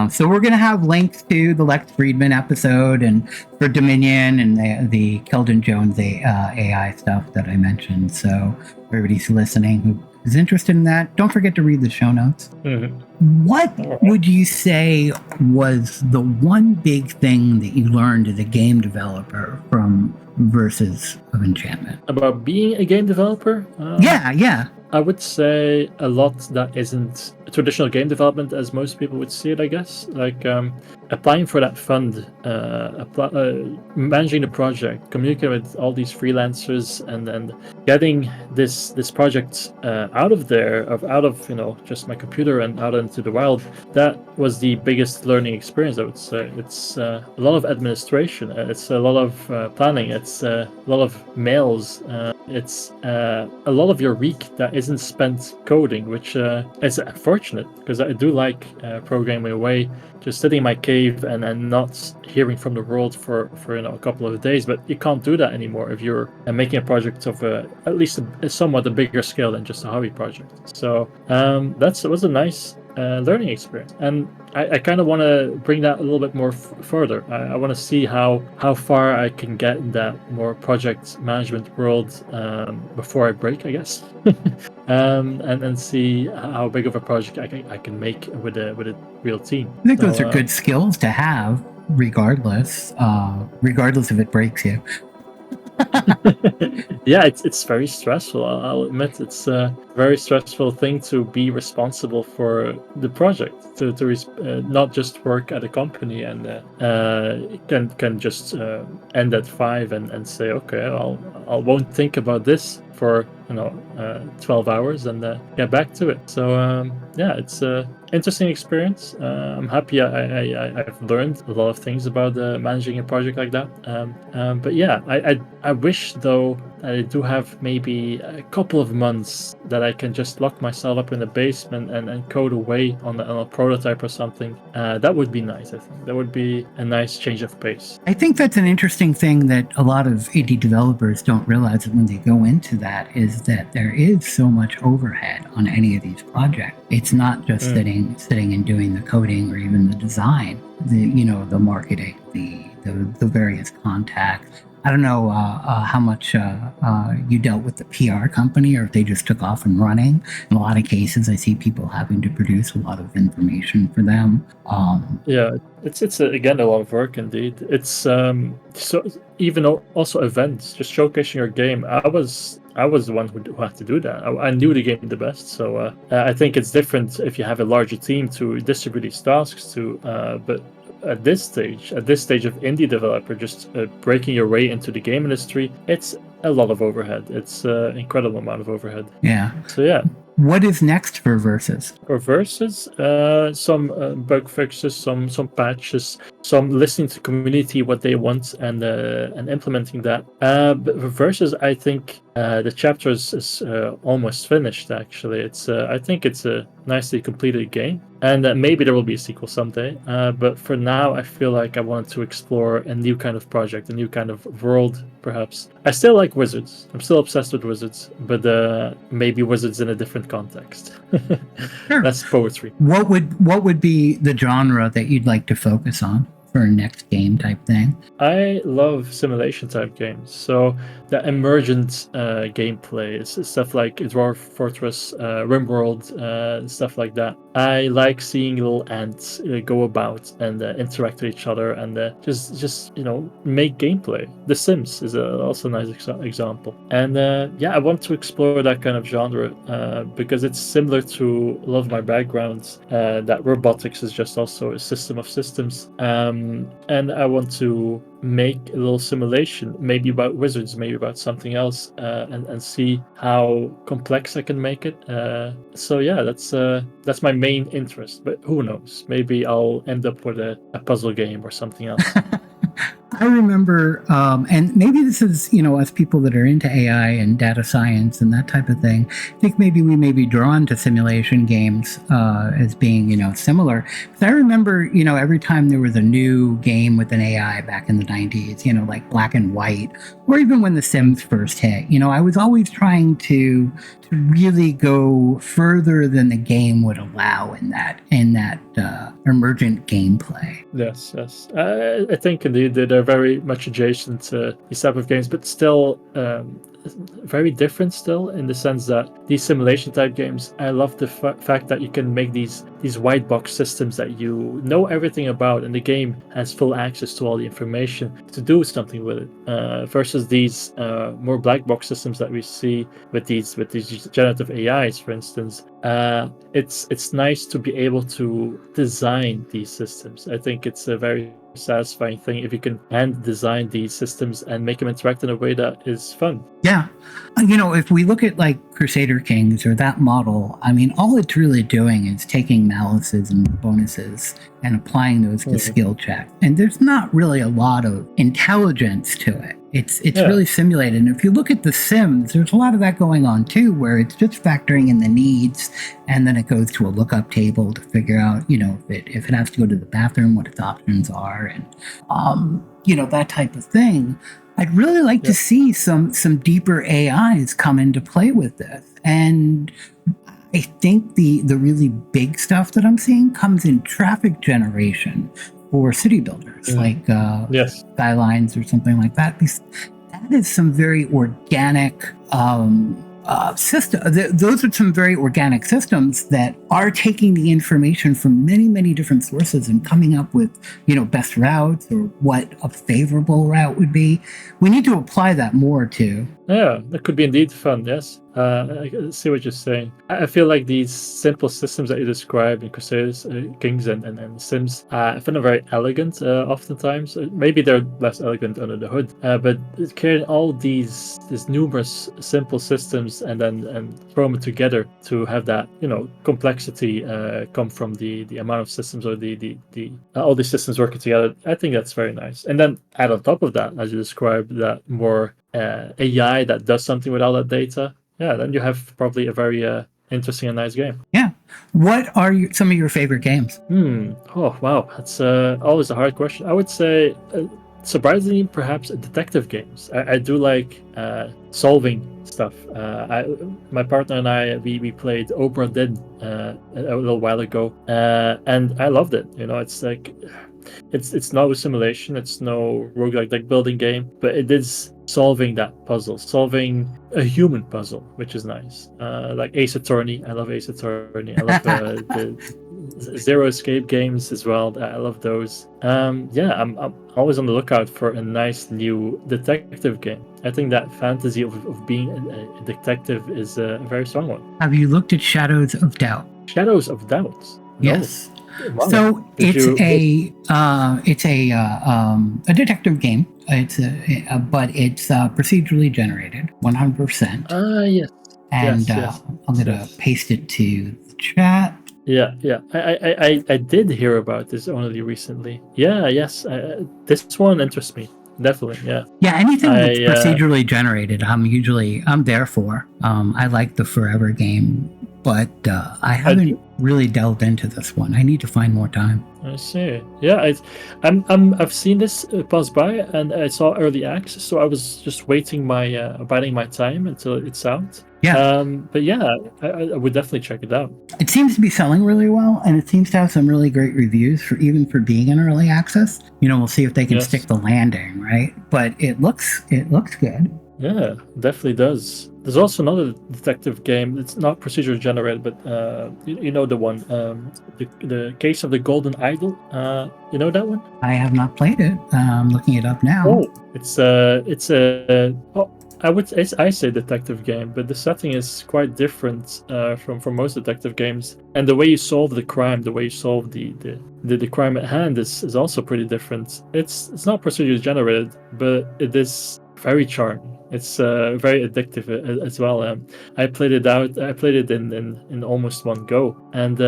So we're going to have links to the Lex Friedman episode and for Dominion and the Keldon Jones AI stuff that I mentioned. So everybody's listening who is interested in that, don't forget to read the show notes. Mm-hmm. What would you say was the one big thing that you learned as a game developer from Verses of Enchantment? About being a game developer? Yeah. I would say a lot that isn't traditional game development as most people would see it, I guess. Like applying for that fund, managing the project, communicating with all these freelancers, and then getting this project out of there, out of just my computer and out into the wild. That was the biggest learning experience, I would say. It's a lot of administration. It's a lot of planning. It's a lot of mails. It's a lot of your week that isn't spent coding, which is unfortunate because I do like programming away, just sitting in my cave and not hearing from the world for a couple of days. But you can't do that anymore if you're making a project of at least a somewhat a bigger scale than just a hobby project. So that was a nice learning experience, and I kind of want to bring that a little bit more further. I want to see how far I can get in that more project management world before I break, I guess, and see how big of a project I can make with a real team. I think those are good skills to have, regardless if it breaks you. Yeah, it's very stressful. I'll admit it's a very stressful thing to be responsible for the project, to not just work at a company and can just end at 5 and say, okay, I won't think about this for 12 hours and get back to it. So yeah, it's a interesting experience. I'm happy I've learned a lot of things about managing a project like that. But yeah, I wish though I do have maybe a couple of months that I can just lock myself up in the basement and code away on a prototype or something. That would be nice. I think that would be a nice change of pace. I think that's an interesting thing that a lot of indie developers don't realize when they go into that, is that there is so much overhead on any of these projects. It's not just sitting and doing the coding or even the design, the marketing, the various contacts. I don't know how much you dealt with the PR company, or if they just took off and running. In a lot of cases, I see people having to produce a lot of information for them. Yeah, it's again a lot of work indeed. It's so even also events, just showcasing your game. I was the one who had to do that. I knew the game the best, so I think it's different if you have a larger team to distribute these tasks to. But at this stage of indie developer, just breaking your way into the game industry, it's a lot of overhead. It's an incredible amount of overhead. Yeah. So yeah. What is next for Verses? For Verses, some bug fixes, some patches, some listening to community what they want and implementing that. But for Verses, I think the chapter is almost finished. Actually, it's I think it's a nicely completed game, and maybe there will be a sequel someday. But for now, I feel like I wanted to explore a new kind of project, a new kind of world. Perhaps I still like wizards. I'm still obsessed with wizards, but maybe wizards in a different context. Sure. That's poetry. What would be the genre that you'd like to focus on for a next game type thing? I love simulation type games. So the emergent gameplay is stuff like Dwarf Fortress, RimWorld, stuff like that. I like seeing little ants go about and interact with each other and just make gameplay. The Sims is also a nice example. And yeah, I want to explore that kind of genre because it's similar to a lot of my backgrounds. That robotics is just also a system of systems. And I want to make a little simulation, maybe about wizards, maybe about something else, and see how complex I can make it. So yeah, that's my main interest. But who knows? Maybe I'll end up with a puzzle game or something else. I remember, and maybe this is, us people that are into AI and data science and that type of thing, I think maybe we may be drawn to simulation games as being, similar. Because I remember, every time there was a new game with an AI back in the 90s, like Black and White, or even when The Sims first hit, I was always trying to really go further than the game would allow in that emergent gameplay. Yes. I think indeed they're very much adjacent to these type of games, but still very different still, in the sense that these simulation type games, I love the fact that you can make these white box systems that you know everything about, and the game has full access to all the information to do something with it, versus these more black box systems that we see with these generative AIs, for instance. It's nice to be able to design these systems. I think it's a very satisfying thing if you can hand design these systems and make them interact in a way that is fun. Yeah. If we look at like Crusader Kings or that model, I mean, all it's really doing is taking malices and bonuses and applying those to skill checks. And there's not really a lot of intelligence to it. It's really simulated. And if you look at The Sims, there's a lot of that going on too, where it's just factoring in the needs, and then it goes to a lookup table to figure out, if it has to go to the bathroom, what its options are, and that type of thing. I'd really like to see some deeper AIs come into play with this. And I think the really big stuff that I'm seeing comes in traffic generation for city builders, like Skylines or something like that. That is some very organic system. Those are some very organic systems that are taking the information from many, many different sources and coming up with, best routes or what a favorable route would be. We need to apply that more too. Yeah, that could be indeed fun. Yes, I see what you're saying. I feel like these simple systems that you described in Crusaders, Kings, and Sims, I find them very elegant. Oftentimes, maybe they're less elegant under the hood, but carrying all these numerous simple systems and throw them together to have that complexity come from the amount of systems, or the all these systems working together. I think that's very nice. And then add on top of that, as you described, that more AI that does something with all that data. Yeah, then you have probably a very interesting and nice game. Yeah. What are some of your favorite games? Oh, wow. That's always a hard question. I would say, surprisingly, perhaps detective games. I do like solving stuff. My partner and I, we played Obra Dinn a little while ago, and I loved it. It's like, it's no simulation, it's no roguelike deck building game, but it is solving that puzzle, solving a human puzzle, which is nice. Like Ace Attorney, I love Ace Attorney. I love the Zero Escape games as well. I love those. I'm always on the lookout for a nice new detective game. I think that fantasy of being a detective is a very strong one. Have you looked at Shadows of Doubt? Shadows of Doubt? No. Yes. So it's a detective game. But it's procedurally generated, 100%. Yes. And I'm gonna paste it to the chat. Yeah. I did hear about this only recently. Yes. This one interests me. Definitely, yeah. Yeah, anything that's procedurally generated, I'm there for. I like the Forever game, but I haven't really delved into this one. I need to find more time. I see. Yeah, I've seen this pass by, and I saw early access, so I was just biding my time until it's out. Yeah. But yeah, I would definitely check it out. It seems to be selling really well, and it seems to have some really great reviews for being in early access. We'll see if they can stick the landing, right? But it looks good. Yeah, definitely does. There's also another detective game. It's not procedurally generated, but you know the one, the Case of the Golden Idol. You know that one? I have not played it. I'm looking it up now. Oh, I say detective game, but the setting is quite different from most detective games, and the way you solve the crime, the way you solve the crime at hand is also pretty different. It's not procedurally generated, but it is very charming. It's very addictive as well. I played it out. I played it in almost one go, and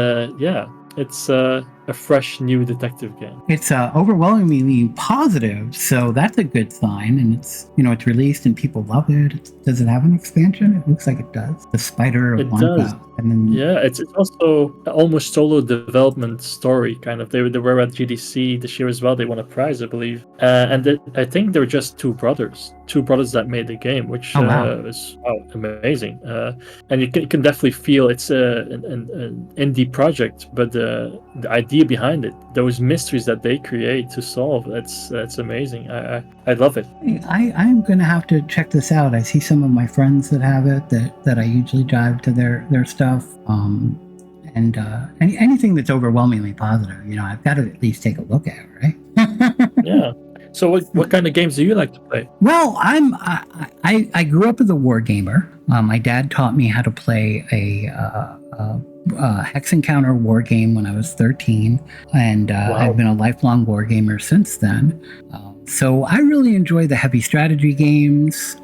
it's a fresh new detective game. It's overwhelmingly positive, so that's a good sign. And it's released and people love it. Does it have an expansion? It looks like it does. The Spider of Wampa. And then it's also an almost solo development story kind of. They were at GDC this year as well. They won a prize, I believe. And I think they were just two brothers that made the game, which is amazing. And you can definitely feel it's an indie project, but the idea idea behind it, those mysteries that they create to solve, that's amazing. I love it. I'm gonna have to check this out. I see some of my friends that have it that I usually drive to their stuff. And anything that's overwhelmingly positive, I've got to at least take a look at, right? Yeah. So what kind of games do you like to play? Well, I grew up as a war gamer. My dad taught me how to play a Hex Encounter war game when I was 13, and Wow. I've been a lifelong war gamer since then. So I really enjoy the heavy strategy games,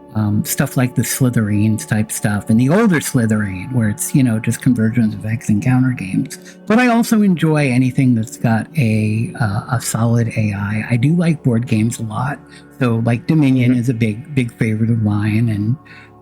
stuff like the Slytherines type stuff, and the older Slytherin, where it's just conversions of Hex Encounter games. But I also enjoy anything that's got a solid AI. I do like board games a lot, so like Dominion is a big favorite of mine,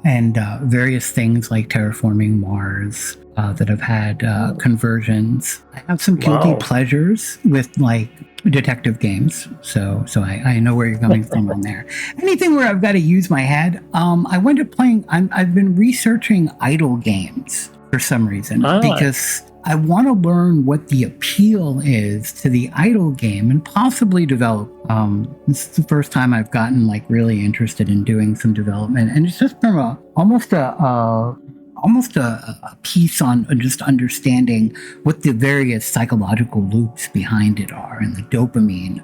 and various things like Terraforming Mars that have had conversions. I have some guilty pleasures with like detective games, so I know where you're coming from on there. Anything where I've got to use my head. I went to playing. I've been researching idle games for some reason because I want to learn what the appeal is to the idle game and possibly develop. This is the first time I've gotten like really interested in doing some development, and it's just from almost a piece on just understanding what the various psychological loops behind it are and the dopamine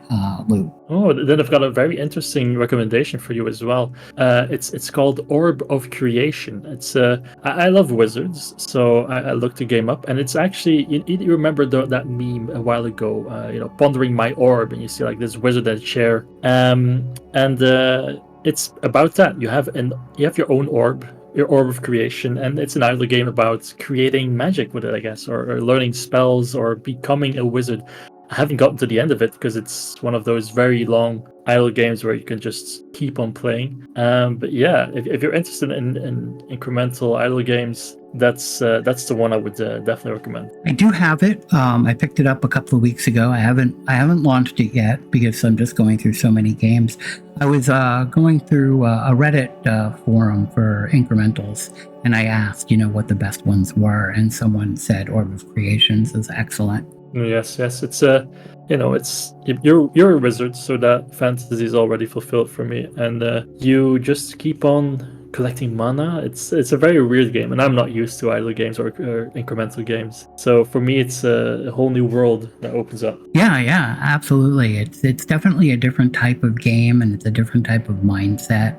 loop. Oh, then I've got a very interesting recommendation for you as well. It's called Orb of Creation. It's I love wizards, so I looked the game up, and it's actually you remember that meme a while ago, pondering my orb, and you see like this wizard at a chair, and it's about that. You have your own orb. Your Orb of Creation, and it's an idle game about creating magic with it, I guess, or learning spells or becoming a wizard. I haven't gotten to the end of it because it's one of those very long idle games where you can just keep on playing. But yeah, if you're interested in incremental idle games, that's the one I would definitely recommend. I do have it. I picked it up a couple of weeks ago. I haven't launched it yet because I'm just going through so many games. I was going through a Reddit forum for incrementals, and I asked, what the best ones were, and someone said Orb of Creations is excellent. Yes, it's it's you're a wizard, so that fantasy is already fulfilled for me, and you just keep on collecting mana. It's a very weird game, and I'm not used to idle games or incremental games. So for me, it's a whole new world that opens up. Yeah, absolutely. It's definitely a different type of game, and it's a different type of mindset.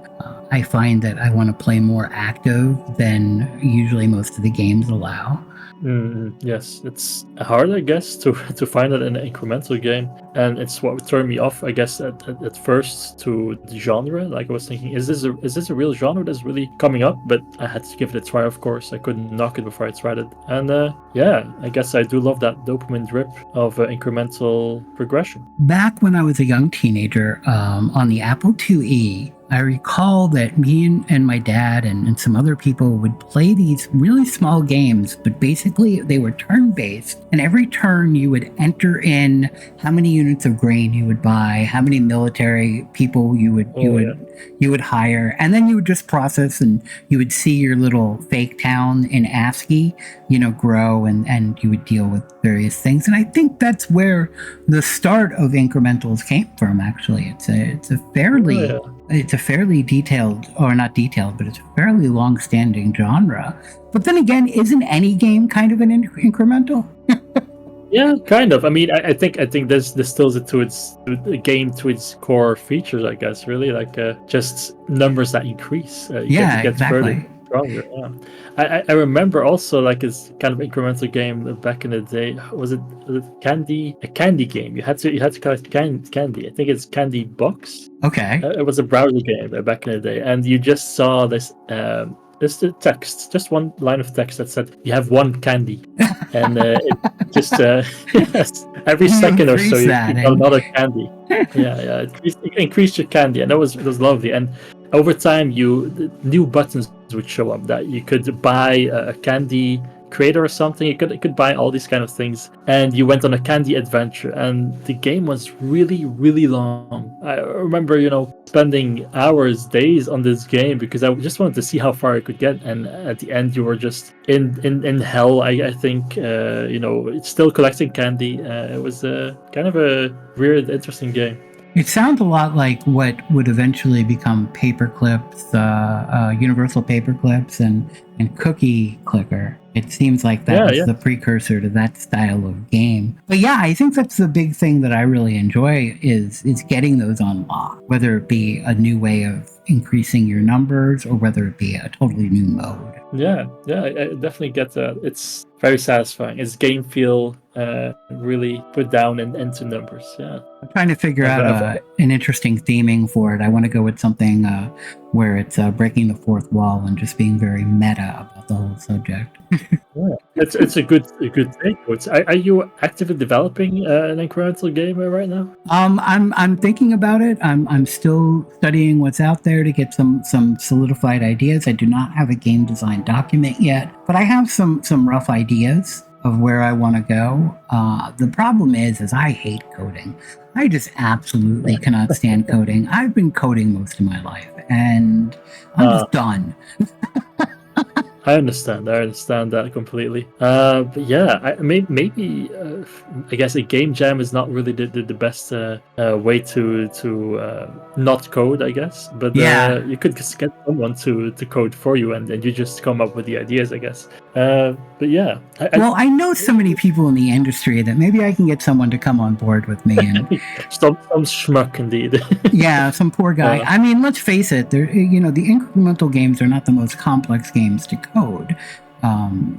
I find that I want to play more active than usually most of the games allow. Yes, it's hard, I guess, to find it in an incremental game, and it's what turned me off, I guess, at first to the genre. Like I was thinking, is this a real genre that's really coming up? But I had to give it a try, of course. I couldn't knock it before I tried it, and yeah, I guess I do love that dopamine drip of incremental progression. Back when I was a young teenager, on the Apple IIe, I recall that me and my dad and some other people would play these really small games, but basically they were turn-based. And every turn you would enter in how many units of grain you would buy, how many military people you would hire, and then you would just process, and you would see your little fake town in ASCII, grow, and you would deal with various things. And I think that's where the start of incrementals came from. Actually, it's a fairly detailed, or not detailed, but it's a fairly long-standing genre. But then again, isn't any game kind of an incremental? Yeah, kind of. I mean, I think this distills it to the game to its core features, I guess. Really, like just numbers that increase. Exactly. Further stronger. Yeah. I remember also like this kind of incremental game back in the day. Was it a candy game? You had to collect candy. I think it's Candy Box. Okay. It was a browser game back in the day, and you just saw this. Just the text, just one line of text that said, "You have one candy," and it just yes, every second or so you got another candy. Yeah, it increased your candy, and it was lovely. And over time, new buttons would show up that you could buy a candy creator or something. You could buy all these kind of things, and you went on a candy adventure. And the game was really, really long. I remember, spending hours, days on this game because I just wanted to see how far I could get. And at the end, you were just in hell. I think it's still collecting candy. It was kind of a weird, interesting game. It sounds a lot like what would eventually become paperclips, universal paperclips, and cookie clicker. It seems like that was the precursor to that style of game. But yeah, I think that's the big thing that I really enjoy is getting those unlocked, whether it be a new way of increasing your numbers or whether it be a totally new mode. Yeah, I definitely get that. It's very satisfying. It's game feel really put down into numbers. Yeah. I'm trying to figure out an interesting theming for it. I want to go with something where it's breaking the fourth wall and just being very meta about the whole subject. Yeah, it's a good thing. Are you actively developing an incremental game right now? I'm thinking about it. I'm still studying what's out there to get some solidified ideas. I do not have a game design document yet, but I have some rough ideas of where I want to go. The problem is I hate coding. I just absolutely cannot stand coding. I've been coding most of my life, and I'm just done. I understand that completely. But yeah, maybe I guess a game jam is not really the best way to not code, I guess. But you could just get someone to code for you, and you just come up with the ideas, I guess. But yeah. I know so many people in the industry that maybe I can get someone to come on board with me. And some schmuck, indeed. Yeah, some poor guy. I mean, let's face it. The incremental games are not the most complex games to code.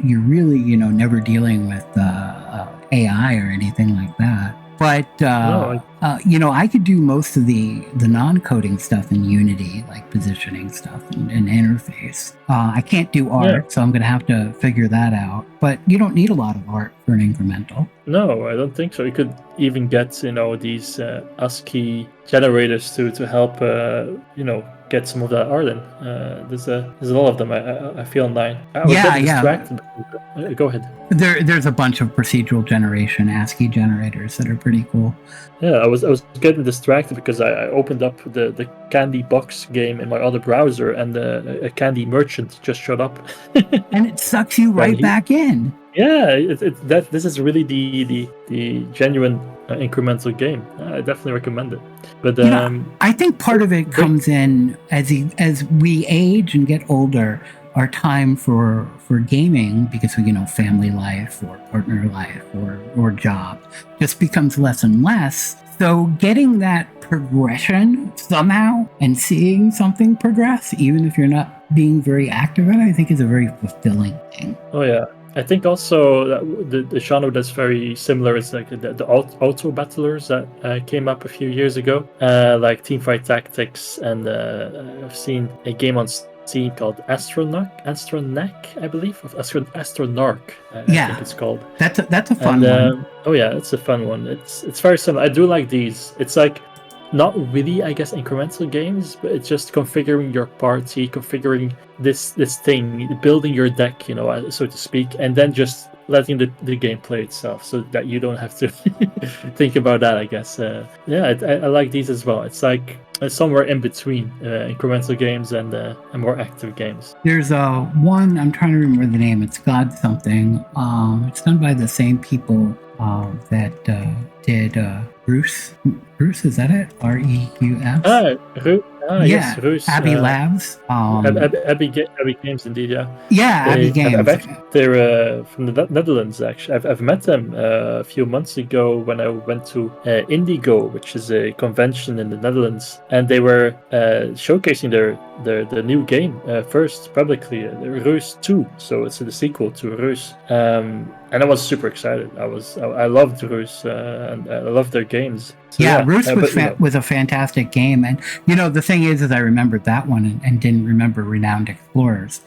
You're really, never dealing with AI or anything like that. But I could do most of the non-coding stuff in Unity, like positioning stuff and interface. I can't do art, so I'm going to have to figure that out. But you don't need a lot of art for an incremental. No, I don't think so. You could even get these ASCII generators to help get some of that art in. There's a lot of them. I feel online. I was getting distracted. Go ahead. There's a bunch of procedural generation ASCII generators that are pretty cool. Yeah, I was getting distracted because I opened up the Candy Box game in my other browser, and a Candy Merchant just showed up. And it sucks you right back in. Yeah, this is really the genuine incremental game. I definitely recommend it. But I think part of it comes in as we age and get older. Our time for gaming, because family life or partner life or job just becomes less and less. So getting that progression somehow and seeing something progress, even if you're not being very active in it, I think is a very fulfilling thing. Oh yeah. I think also that the genre that's very similar is like the auto battlers that came up a few years ago, like Teamfight Tactics, and I've seen a game on Steam called Astronac, I believe, of Astronarch. I think it's called. That's a fun one. Oh yeah, it's a fun one. It's very similar. I do like these. It's like not really, I guess, incremental games, but it's just configuring your party, configuring this thing, building your deck, so to speak, and then just letting the game play itself, so that you don't have to think about that, I guess. I like these as well. It's like somewhere in between incremental games and more active games. There's one, I'm trying to remember the name. It's God something. It's done by the same people that did Bruce. Bruce, is that it? REUS? Yes, Rus. Abbey Labs. Abbey Games, indeed, yeah. Yeah, Abbey Games. They're from the Netherlands, actually. I've met them a few months ago when I went to Indigo, which is a convention in the Netherlands, and they were showcasing their new game first publicly, Rus 2. So it's the sequel to Rus. And I was super excited. I loved Rus, and I loved their games. So, Rus was a fantastic game, and the thing is I remembered that one and didn't remember Renowned Explorers,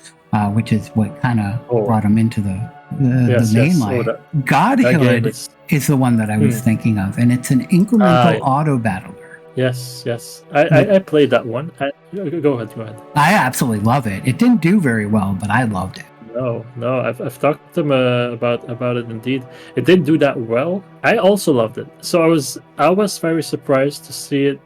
which is what kind of brought them into the mainline. Godhood is the one that I was thinking of, and it's an incremental auto battler. Yes. I played that one. Go ahead. I absolutely love it. It didn't do very well, but I loved it. No. I've talked to him about it. Indeed, it didn't do that well. I also loved it, so I was very surprised to see it.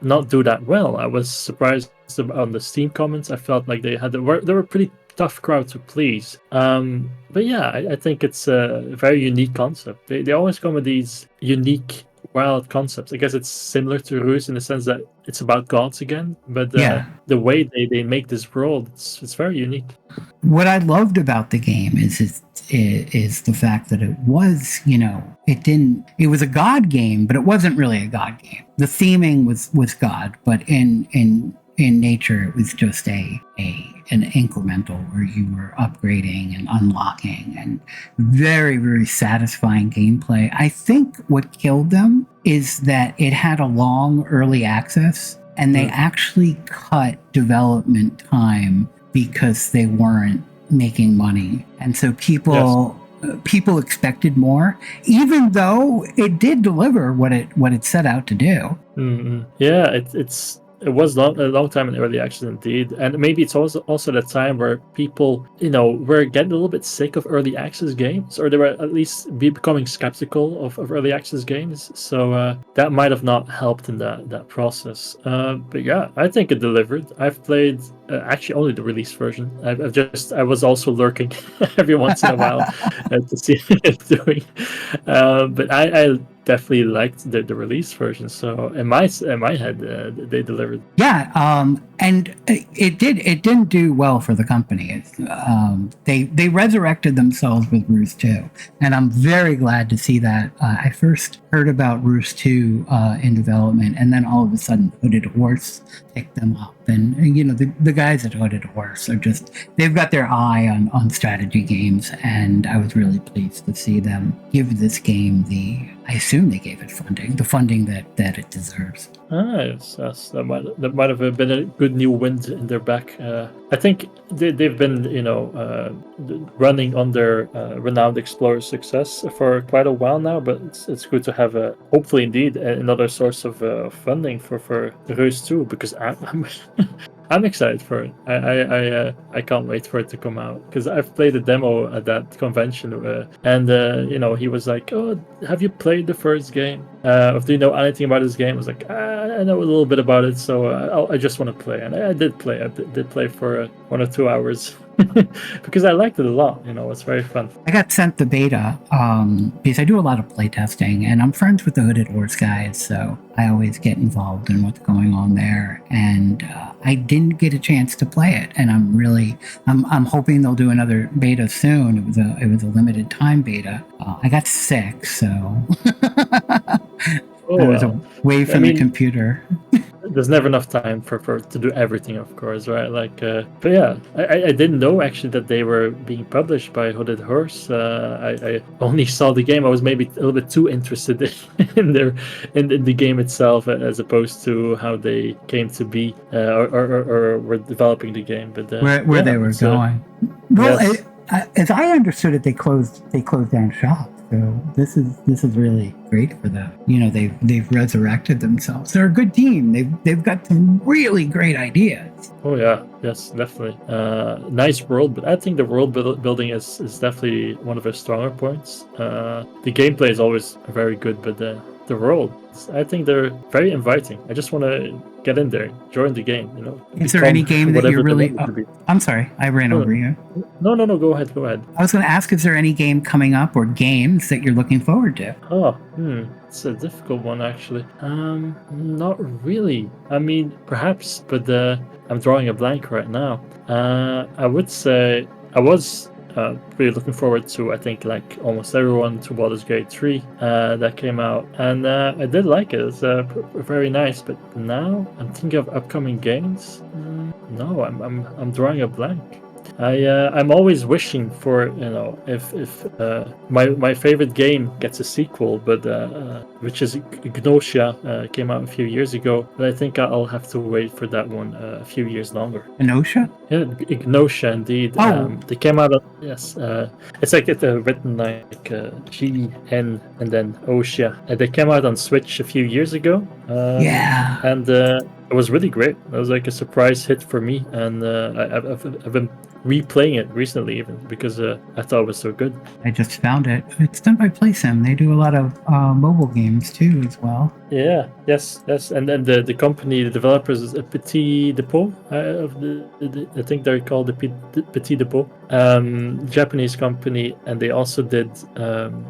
Not do that well. I was surprised on the Steam comments. I felt like they were a pretty tough crowd to please. But yeah, I think it's a very unique concept. They always come with these unique, wild concepts. I guess it's similar to Ruse in the sense that it's about gods again, but Yeah. the way they make this world, it's very unique. What I loved about the game is the fact that it was, it was a God game, but it wasn't really a God game. The theming was God, but in nature it was just an incremental where you were upgrading and unlocking, and very, very satisfying gameplay. I think what killed them is that it had a long early access, and they actually cut development time because they weren't making money, and so people expected more, even though it did deliver what it set out to do. Mm-hmm. Yeah, it was a long time in early access indeed, and maybe it's also the time where people were getting a little bit sick of early access games, or they were at least becoming skeptical of early access games. So that might have not helped in that process. But yeah, I think it delivered. I've played actually only the release version. I was also lurking every once in a while to see how it's doing, but I definitely liked the release version. So in my head, they delivered. Yeah, and it didn't do well for the company. They resurrected themselves with Ruse 2, and I'm very glad to see that. I first heard about Ruse 2 in development, and then all of a sudden Hooded Horse picked them up. And the guys at Hooded Horse they've got their eye on strategy games, and I was really pleased to see them give this game I assume they gave it the funding that it deserves. Yes, that might have been a good new wind in their back. I think they've been running on their Renowned Explorer success for quite a while now, but it's good to have hopefully indeed another source of funding for Reus 2, because I'm excited for it. I can't wait for it to come out, because I've played a demo at that convention, and he was like, "Oh, have you played the first game? Or do you know anything about this game?" I was like, "I know a little bit about it, so I just want to play." And I did play. I did play for 1 or 2 hours because I liked it a lot. It's very fun. I got sent the beta because I do a lot of playtesting, and I'm friends with the Hooded Horse guys, so I always get involved in what's going on there. And I didn't get a chance to play it, and I'm hoping they'll do another beta soon. It was a limited time beta. I got sick, so I was away from the computer. There's never enough time for to do everything, of course, right? But yeah, I didn't know actually that they were being published by Hooded Horse. I only saw the game. I was maybe a little bit too interested in the game itself, as opposed to how they came to be or were developing the game. But where they were going. Well, yes. As I understood it, they closed down shop. So this is really great for them. They've resurrected themselves. They're a good team. They've got some really great ideas. Oh yeah, yes, definitely. Nice world, but I think the world building is definitely one of their stronger points. The gameplay is always very good, but the world, I think they're very inviting. I just want to get in there, join the game. Is there any game that you're really? I'm sorry, I ran over you. No, go ahead. I was going to ask, is there any game coming up or games that you're looking forward to? Oh, it's a difficult one actually. Not really. I mean, perhaps, but I'm drawing a blank right now. I would say I was really looking forward to, I think, like almost everyone, to Baldur's Gate 3 that came out, and I did like it. It's very nice. But now I'm thinking of upcoming games. No, I'm drawing a blank. I'm always wishing for, if my favorite game gets a sequel, but which is Gnosia, came out a few years ago, but I think I'll have to wait for that one a few years longer. Gnosia? Yeah, Gnosia indeed. Oh. They came out of, yes, it's like it's written like G-N and then Osia. They came out on Switch a few years ago. Yeah. And it was really great. It was like a surprise hit for me, and I've been replaying it recently even because I thought it was so good. I just found it. It's done by PlaySim. They do a lot of mobile games too, as well. Yeah, yes, and then the company, the developers is Petit Depot. I think they're called the Petit Depot, Japanese company, and they also did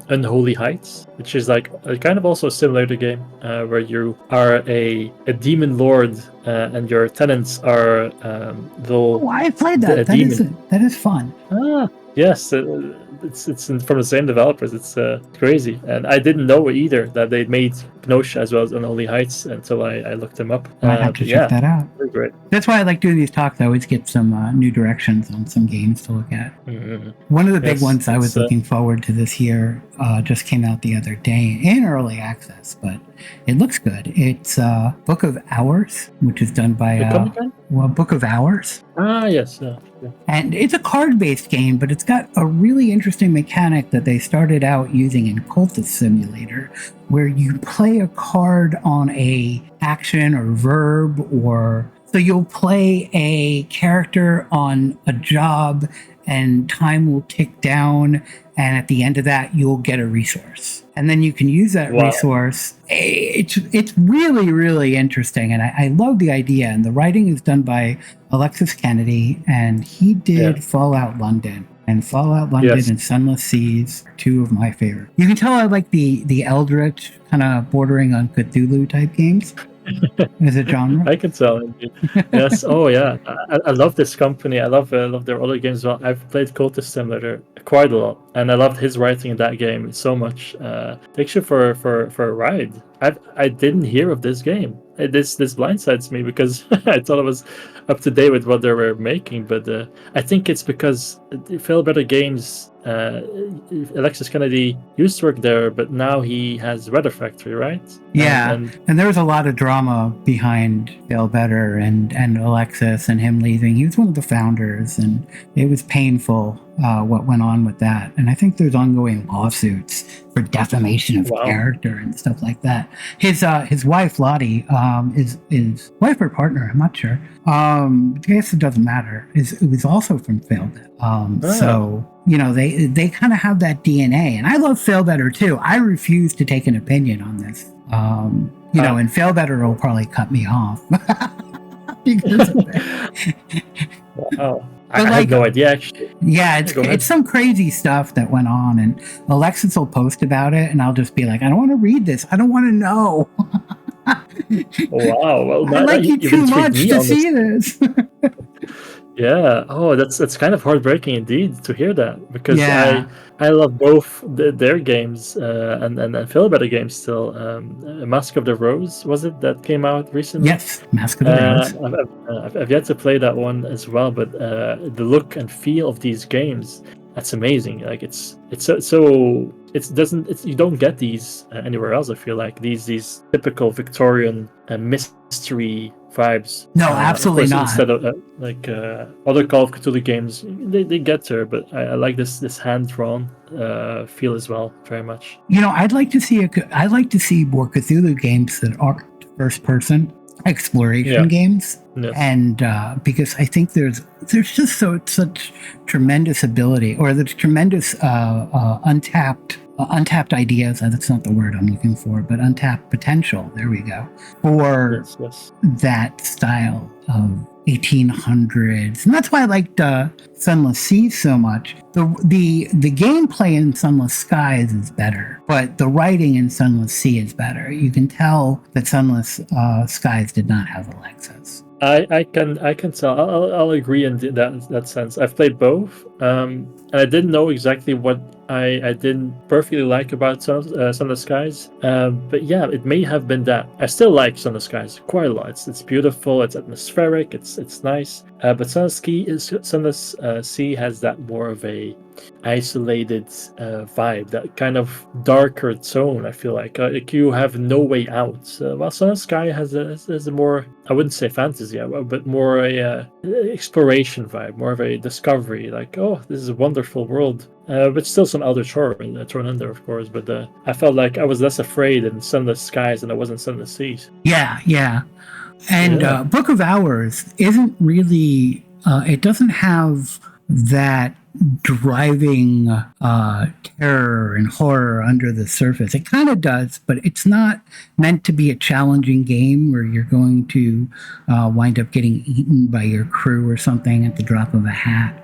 Unholy Heights, which is like kind of also similar to game where you are a demon lord and your tenants are Oh, I played that. a That demon. is fun. Ah, yes, it's from the same developers. It's crazy, and I didn't know either that they made Kenosha as well as Unholy Heights until I looked them up. Might have to But check yeah, that out. they're great. That's why I like doing these talks. I always get some new directions on some games to look at. Mm-hmm. One of the big Yes, ones I was it's, looking forward to this year just came out the other day in early access, but it looks good. It's Book of Hours, which is done by the Comic Con? Book of Hours. Ah, yes, yeah. And it's a card-based game, but it's got a really interesting mechanic that they started out using in Cultist Simulator, where you play a card on a action or verb, or so you'll play a character on a job and time will tick down, and at the end of that you'll get a resource, and then you can use that resource. It's really, really interesting, and I love the idea. And the writing is done by Alexis Kennedy, and he did Fallout London. And Fallout London and Sunless Seas are two of my favorite. You can tell I like the Eldritch, kind of bordering on Cthulhu type games as a genre. I can tell. Yes. Oh, yeah. I love this company. I love their other games as well. I've played Cultist Simulator quite a lot, and I loved his writing in that game so much. Takes you for a ride. I didn't hear of this game. This blindsides me because I thought it was up to date with what they were making, but I think it's because Phil Better Games. Alexis Kennedy used to work there, but now he has Weather Factory, right? Yeah, and there was a lot of drama behind Phil Better and Alexis and him leaving. He was one of the founders, and it was painful what went on with that. And I think there's ongoing lawsuits for defamation of character and stuff like that. His wife Lottie is wife or partner, I'm not sure. I guess it doesn't matter. It was also from Phil. So you know, they kind of have that DNA, and I love Phil Better too. I refuse to take an opinion on this. You know, and Phil Better will probably cut me off because of that. Wow. I had no idea, actually. Yeah, it's some crazy stuff that went on, and Alexis will post about it, and I'll just be like, I don't want to read this. I don't want to know. Wow. Well, I like you too much to see this. Yeah. Oh, that's kind of heartbreaking indeed to hear that, because I love both their games and Phil Better games still. Mask of the Rose, was it, that came out recently? Yes, Mask of the Rose. I've yet to play that one as well, but the look and feel of these games, that's amazing. Like it's so you don't get these anywhere else. I feel like these typical Victorian mystery vibes. No, absolutely not. Instead of other Call of Cthulhu games, they get there, but I like this hand-drawn feel as well very much. You know, I'd like to see more Cthulhu games that aren't first-person exploration games, and because I think there's just such tremendous ability, or there's tremendous untapped ideas. That's not the word I'm looking for, but untapped potential. There we go. For that style of 1800s, and that's why I liked Sunless Seas so much. The gameplay in Sunless Skies is better, but the writing in Sunless Sea is better. You can tell that Sunless Skies did not have Alexis. I can tell. I'll agree in that sense. I've played both, and I didn't know exactly what I didn't perfectly like about Sunless Skies, but yeah, it may have been that. I still like Sunless Skies quite a lot. It's beautiful, it's atmospheric, it's nice. But Sunless Sea has that more of a isolated vibe, that kind of darker tone. I feel like you have no way out. While Sunless Sky has a more, I wouldn't say fantasy, but more a exploration vibe, more of a discovery. Like, oh, this is a wonderful world. But still some Elder Scrolls thrown in there, of course. But I felt like I was less afraid in Sunless Skies than I was in Sunless Seas. Yeah. And Yeah. Book of Hours isn't really, it doesn't have that driving terror and horror under the surface. It kind of does, but it's not meant to be a challenging game where you're going to wind up getting eaten by your crew or something at the drop of a hat.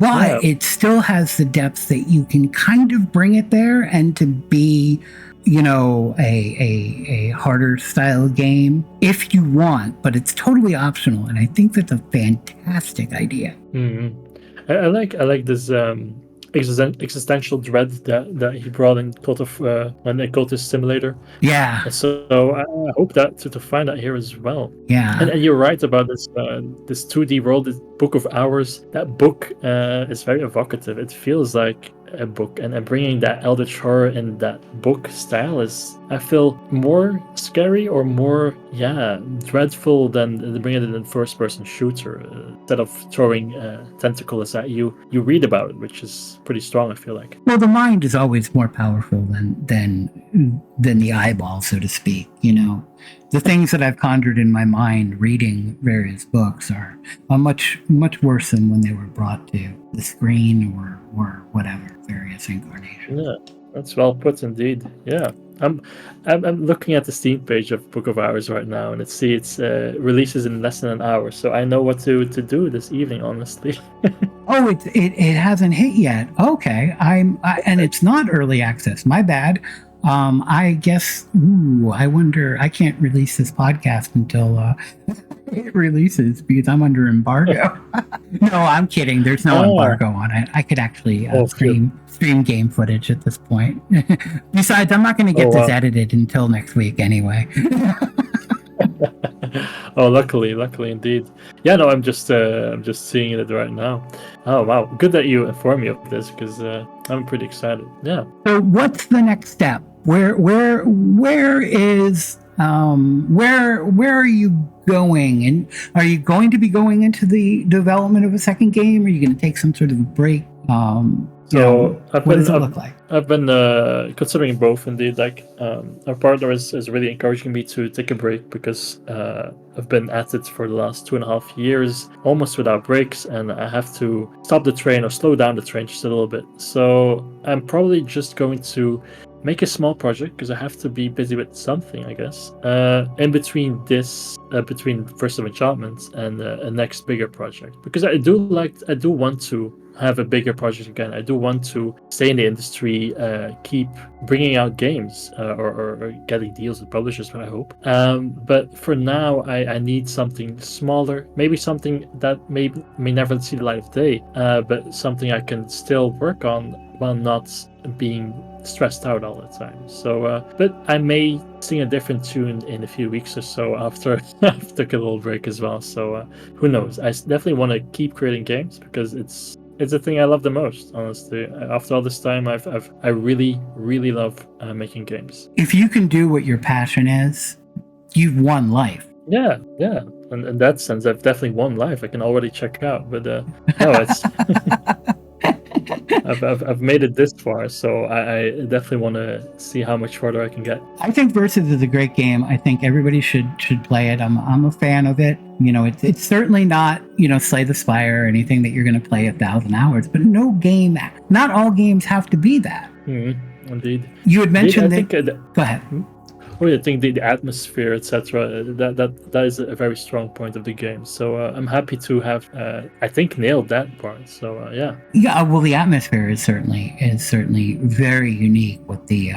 But Yeah. it still has the depth that you can kind of bring it there and to be, a harder style game if you want, but it's totally optional. And I think that's a fantastic idea. Mm-hmm. I like this existential dread that he brought in Cult of when they Cultist Simulator. Yeah. And so I hope that to find that here as well. Yeah. And you're right about this 2D world, this Book of Hours. That book is very evocative. It feels like a book, and bringing that eldritch horror in that book style is, I feel, more scary or more dreadful than bringing it in first-person shooter. Instead of throwing tentacles at you, you read about it, which is pretty strong, I feel like. Well, the mind is always more powerful than the eyeball, so to speak. The things that I've conjured in my mind reading various books are much worse than when they were brought to the screen or whatever various incarnations. Yeah, that's well put indeed. Yeah. I'm looking at the Steam page of Book of Hours right now, and it's releases in less than an hour. So I know what to do this evening, honestly. Oh, it hasn't hit yet. Okay, and it's not early access. My bad. I guess. I wonder. I can't release this podcast until it releases because I'm under embargo. No, I'm kidding. There's no embargo on it. I could actually stream game footage at this point. Besides, I'm not going to get this edited until next week anyway. Oh, luckily indeed. Yeah, no, I'm just seeing it right now. Oh wow, good that you informed me of this because I'm pretty excited. Yeah. So, what's the next step? Where are you going? And are you going to be going into the development of a second game? Are you going to take some sort of a break? What does it look like? I've been considering both indeed. Like our partner is really encouraging me to take a break because I've been at it for the last 2.5 years, almost without breaks, and I have to stop the train or slow down the train just a little bit. So I'm probably just going to make a small project because I have to be busy with something, I guess. In between between Verses of Enchantment and a next bigger project, because I do want to have a bigger project again. I do want to stay in the industry, keep bringing out games or getting deals with publishers, I hope. But for now, I need something smaller, maybe something that may never see the light of day, but something I can still work on while not being stressed out all the time. So, but I may sing a different tune in a few weeks or so after I've took a little break as well. So, who knows? I definitely want to keep creating games because it's the thing I love the most, honestly. After all this time, I really love making games. If you can do what your passion is, you've won life. Yeah. And in that sense, I've definitely won life. I can already check out, but no, it's. I've made it this far, so I definitely want to see how much further I can get. I think Versus is a great game. I think everybody should play it. I'm a fan of it. It's certainly not Slay the Spire or anything that you're going to play 1,000 hours, but not all games have to be that. Mm-hmm. Indeed. You had mentioned go ahead. I think the atmosphere, etc. That is a very strong point of the game. So I'm happy to have, I think, nailed that part. So yeah. Yeah. Well, the atmosphere is certainly very unique with the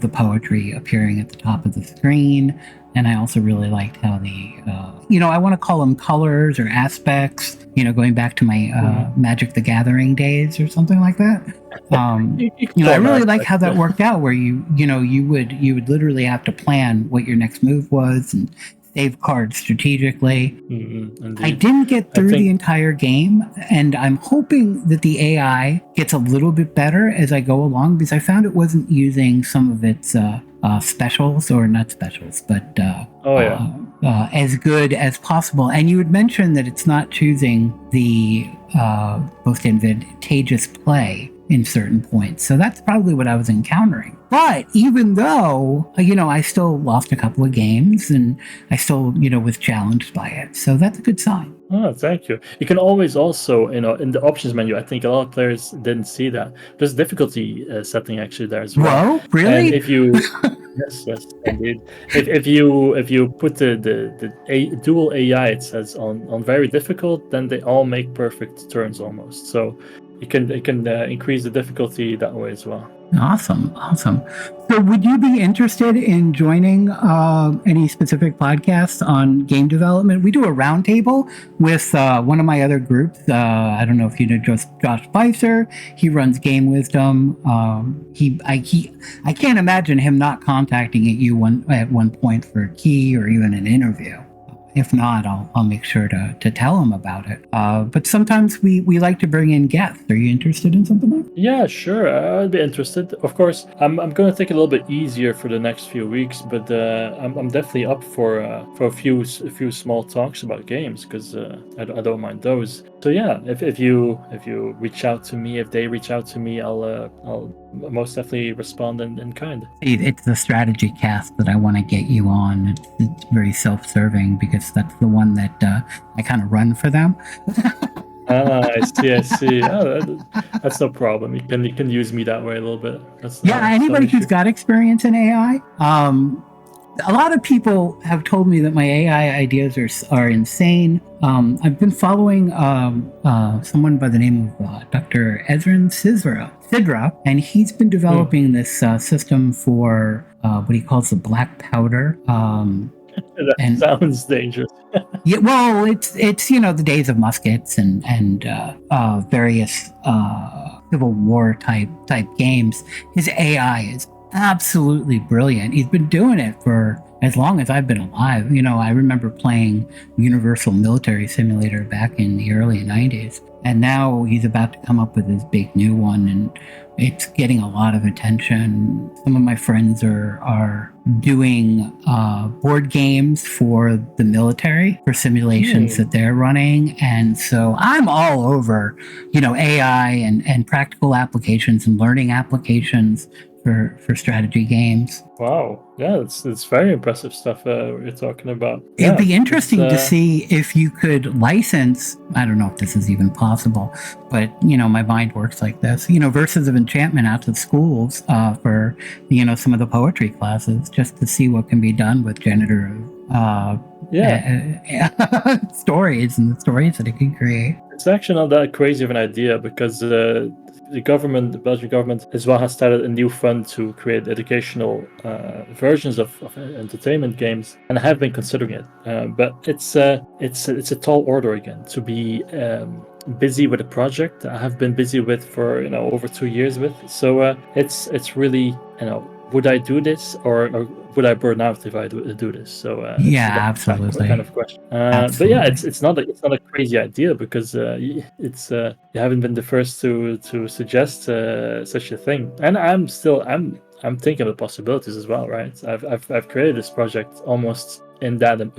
poetry appearing at the top of the screen, and I also really liked how I want to call them colors or aspects. Going back to my Magic the Gathering days or something like that. I really like how that worked out, where you would literally have to plan what your next move was and save cards strategically. I didn't get through the entire game, and I'm hoping that the AI gets a little bit better as I go along, because I found it wasn't using some of its specials, or not specials, but as good as possible. And you had mentioned that it's not choosing the most advantageous play in certain points. So that's probably what I was encountering. But even though, I still lost a couple of games and I still, was challenged by it. So that's a good sign. Oh, thank you. You can always also, in the options menu, I think a lot of players didn't see that. There's difficulty setting actually there as well. Whoa, really? And if you, yes, indeed. If you put the dual AI, it says on very difficult, then they all make perfect turns almost. So it can increase the difficulty that way as well. Awesome. So would you be interested in joining any specific podcasts on game development? We do a roundtable with one of my other groups. I don't know if you know Josh Spicer. He runs Game Wisdom. I can't imagine him not contacting you at one point for a key or even an interview. If not, I'll make sure to tell him about it. But sometimes we like to bring in guests. Are you interested in something like that? Yeah, sure. I'd be interested. Of course, I'm going to take it a little bit easier for the next few weeks, but I'm definitely up for a few small talks about games because I don't mind those. So yeah, if you reach out to me, if they reach out to me, I'll most definitely respond in kind. It's the strategy cast that I want to get you on. It's very self-serving because that's the one that I kind of run for them. I see. Oh, that's no problem. You can use me that way a little bit. Anybody who's got experience in AI. A lot of people have told me that my AI ideas are insane. I've been following someone by the name of Dr. Ezrin Sidra, and he's been developing this system for what he calls the black powder. That sounds dangerous. Yeah, well, it's the days of muskets and various Civil War type games. His AI is absolutely brilliant. He's been doing it for as long as I've been alive. I remember playing Universal Military Simulator back in the early 90s, and now he's about to come up with his big new one, and it's getting a lot of attention. Some of my friends are doing board games for the military for simulations that they're running, and so I'm all over AI and practical applications and learning applications for strategy games. Wow, yeah, it's very impressive stuff you're talking about. It'd be interesting to see if you could license, I don't know if this is even possible, but my mind works like this, Verses of Enchantment out to schools for some of the poetry classes, just to see what can be done with generative stories and the stories that it can create. It's actually not that crazy of an idea because the Belgian government as well has started a new fund to create educational versions of entertainment games, and I have been considering it. But it's a tall order again to be busy with a project I have been busy with for over 2 years with. So it's really would I do this or would I burn out if I do this? So absolutely, kind of question. But yeah, it's not a crazy idea because you haven't been the first to suggest such a thing, and I'm thinking of the possibilities as well, right? I've created this project almost with that in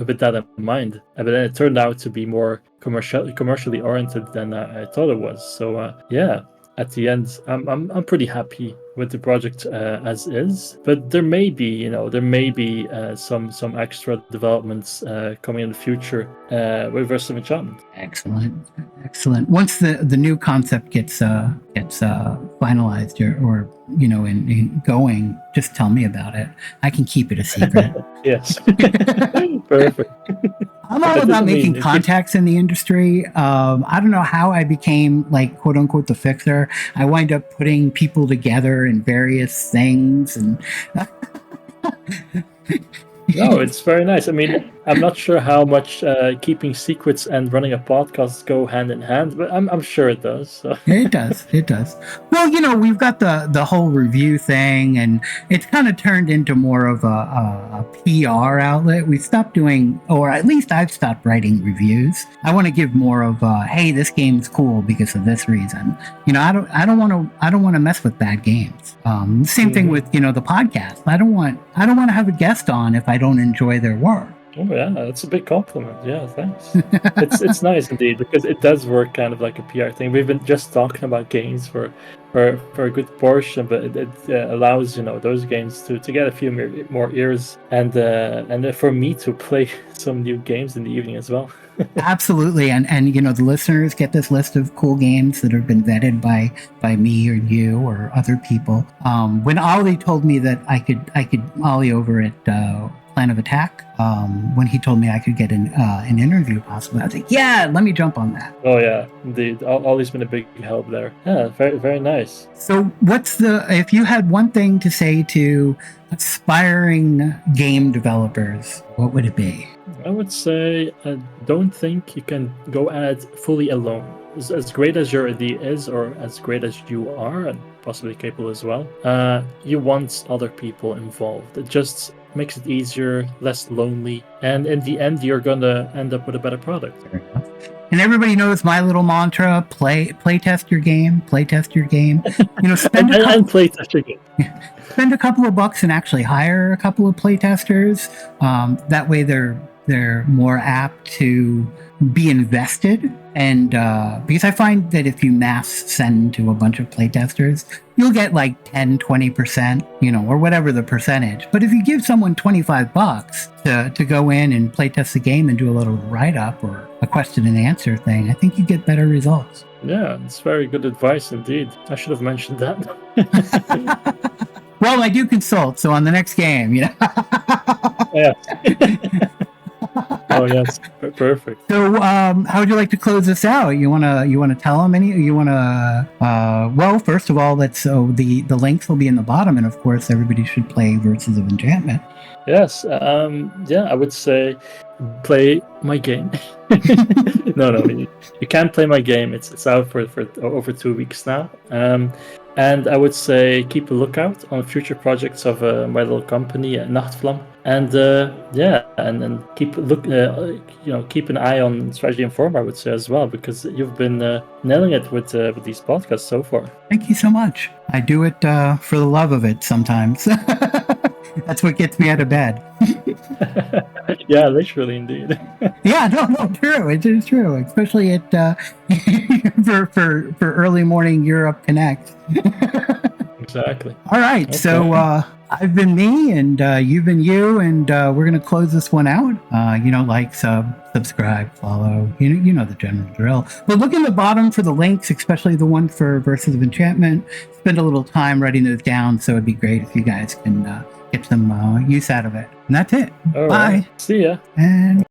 mind, but then it turned out to be more commercially oriented than I thought it was. So yeah. At the end, I'm pretty happy with the project as is, but there may be some extra developments coming in the future with Verses of Enchantment. Excellent. Once the new concept gets finalized or in going, just tell me about it. I can keep it a secret. Yes. Perfect. I'm all about making contacts in the industry. I don't know how I became quote unquote the fixer. I wind up putting people together in various things and No, it's very nice. I mean, I'm not sure how much keeping secrets and running a podcast go hand in hand, but I'm sure it does. So. It does. Well, we've got the whole review thing, and it's kind of turned into more of a PR outlet. We stopped doing, or at least I've stopped writing reviews. I want to give more of hey, this game's cool because of this reason. I don't want to mess with bad games. Same thing with the podcast. I don't want to have a guest on if I don't enjoy their work. Oh yeah, that's a big compliment. Yeah, thanks. It's nice indeed because it does work kind of like a PR thing. We've been just talking about games for a good portion, but it allows those games to get a few more ears and for me to play some new games in the evening as well. Absolutely, and the listeners get this list of cool games that have been vetted by me or you or other people. When Ollie told me that I could Ollie over at Plan of Attack, when he told me I could get an interview possibly, I was like, yeah, let me jump on that. Oh yeah, indeed. Ollie's been a big help there. Yeah, very very nice. So, if you had one thing to say to aspiring game developers, what would it be? I would say I don't think you can go at it fully alone. As great as your idea is, or as great as you are, and possibly capable as well, you want other people involved. It just makes it easier, less lonely, and in the end, you're gonna end up with a better product. Fair enough. And everybody knows my little mantra: play test your game, play test your game. Spend and play test your game. Spend a couple of bucks and actually hire a couple of playtesters. That way, they're more apt to be invested. And because I find that if you mass send to a bunch of playtesters, you'll get like 10-20%, or whatever the percentage. But if you give someone $25 to go in and playtest the game and do a little write-up or a question and answer thing, I think you get better results. Yeah, it's very good advice indeed. I should have mentioned that. Well, I do consult, so on the next game, Yeah. Oh yes, perfect. So, how would you like to close this out? You wanna tell them any? You wanna? Well, first of all, the links will be in the bottom, and of course, everybody should play Verses of Enchantment. Yes. Yeah, I would say play my game. No, you can't play my game. It's out for over 2 weeks now. And I would say keep a lookout on future projects of my little company, Nachtvlam. And and then keep an eye on Strategy Inform, I would say as well, because you've been nailing it with these podcasts so far. Thank you so much. I do it for the love of it sometimes. That's what gets me out of bed. Yeah, literally, indeed. Yeah, no, true. It is true, especially at for early morning Europe Connect. Exactly. All right, okay. So I've been me, and you've been you, and we're gonna close this one out. Like, subscribe, follow. You know the general drill. But look in the bottom for the links, especially the one for Verses of Enchantment. Spend a little time writing those down, so it'd be great if you guys can get some use out of it. And that's it. All Bye. Right. See ya. And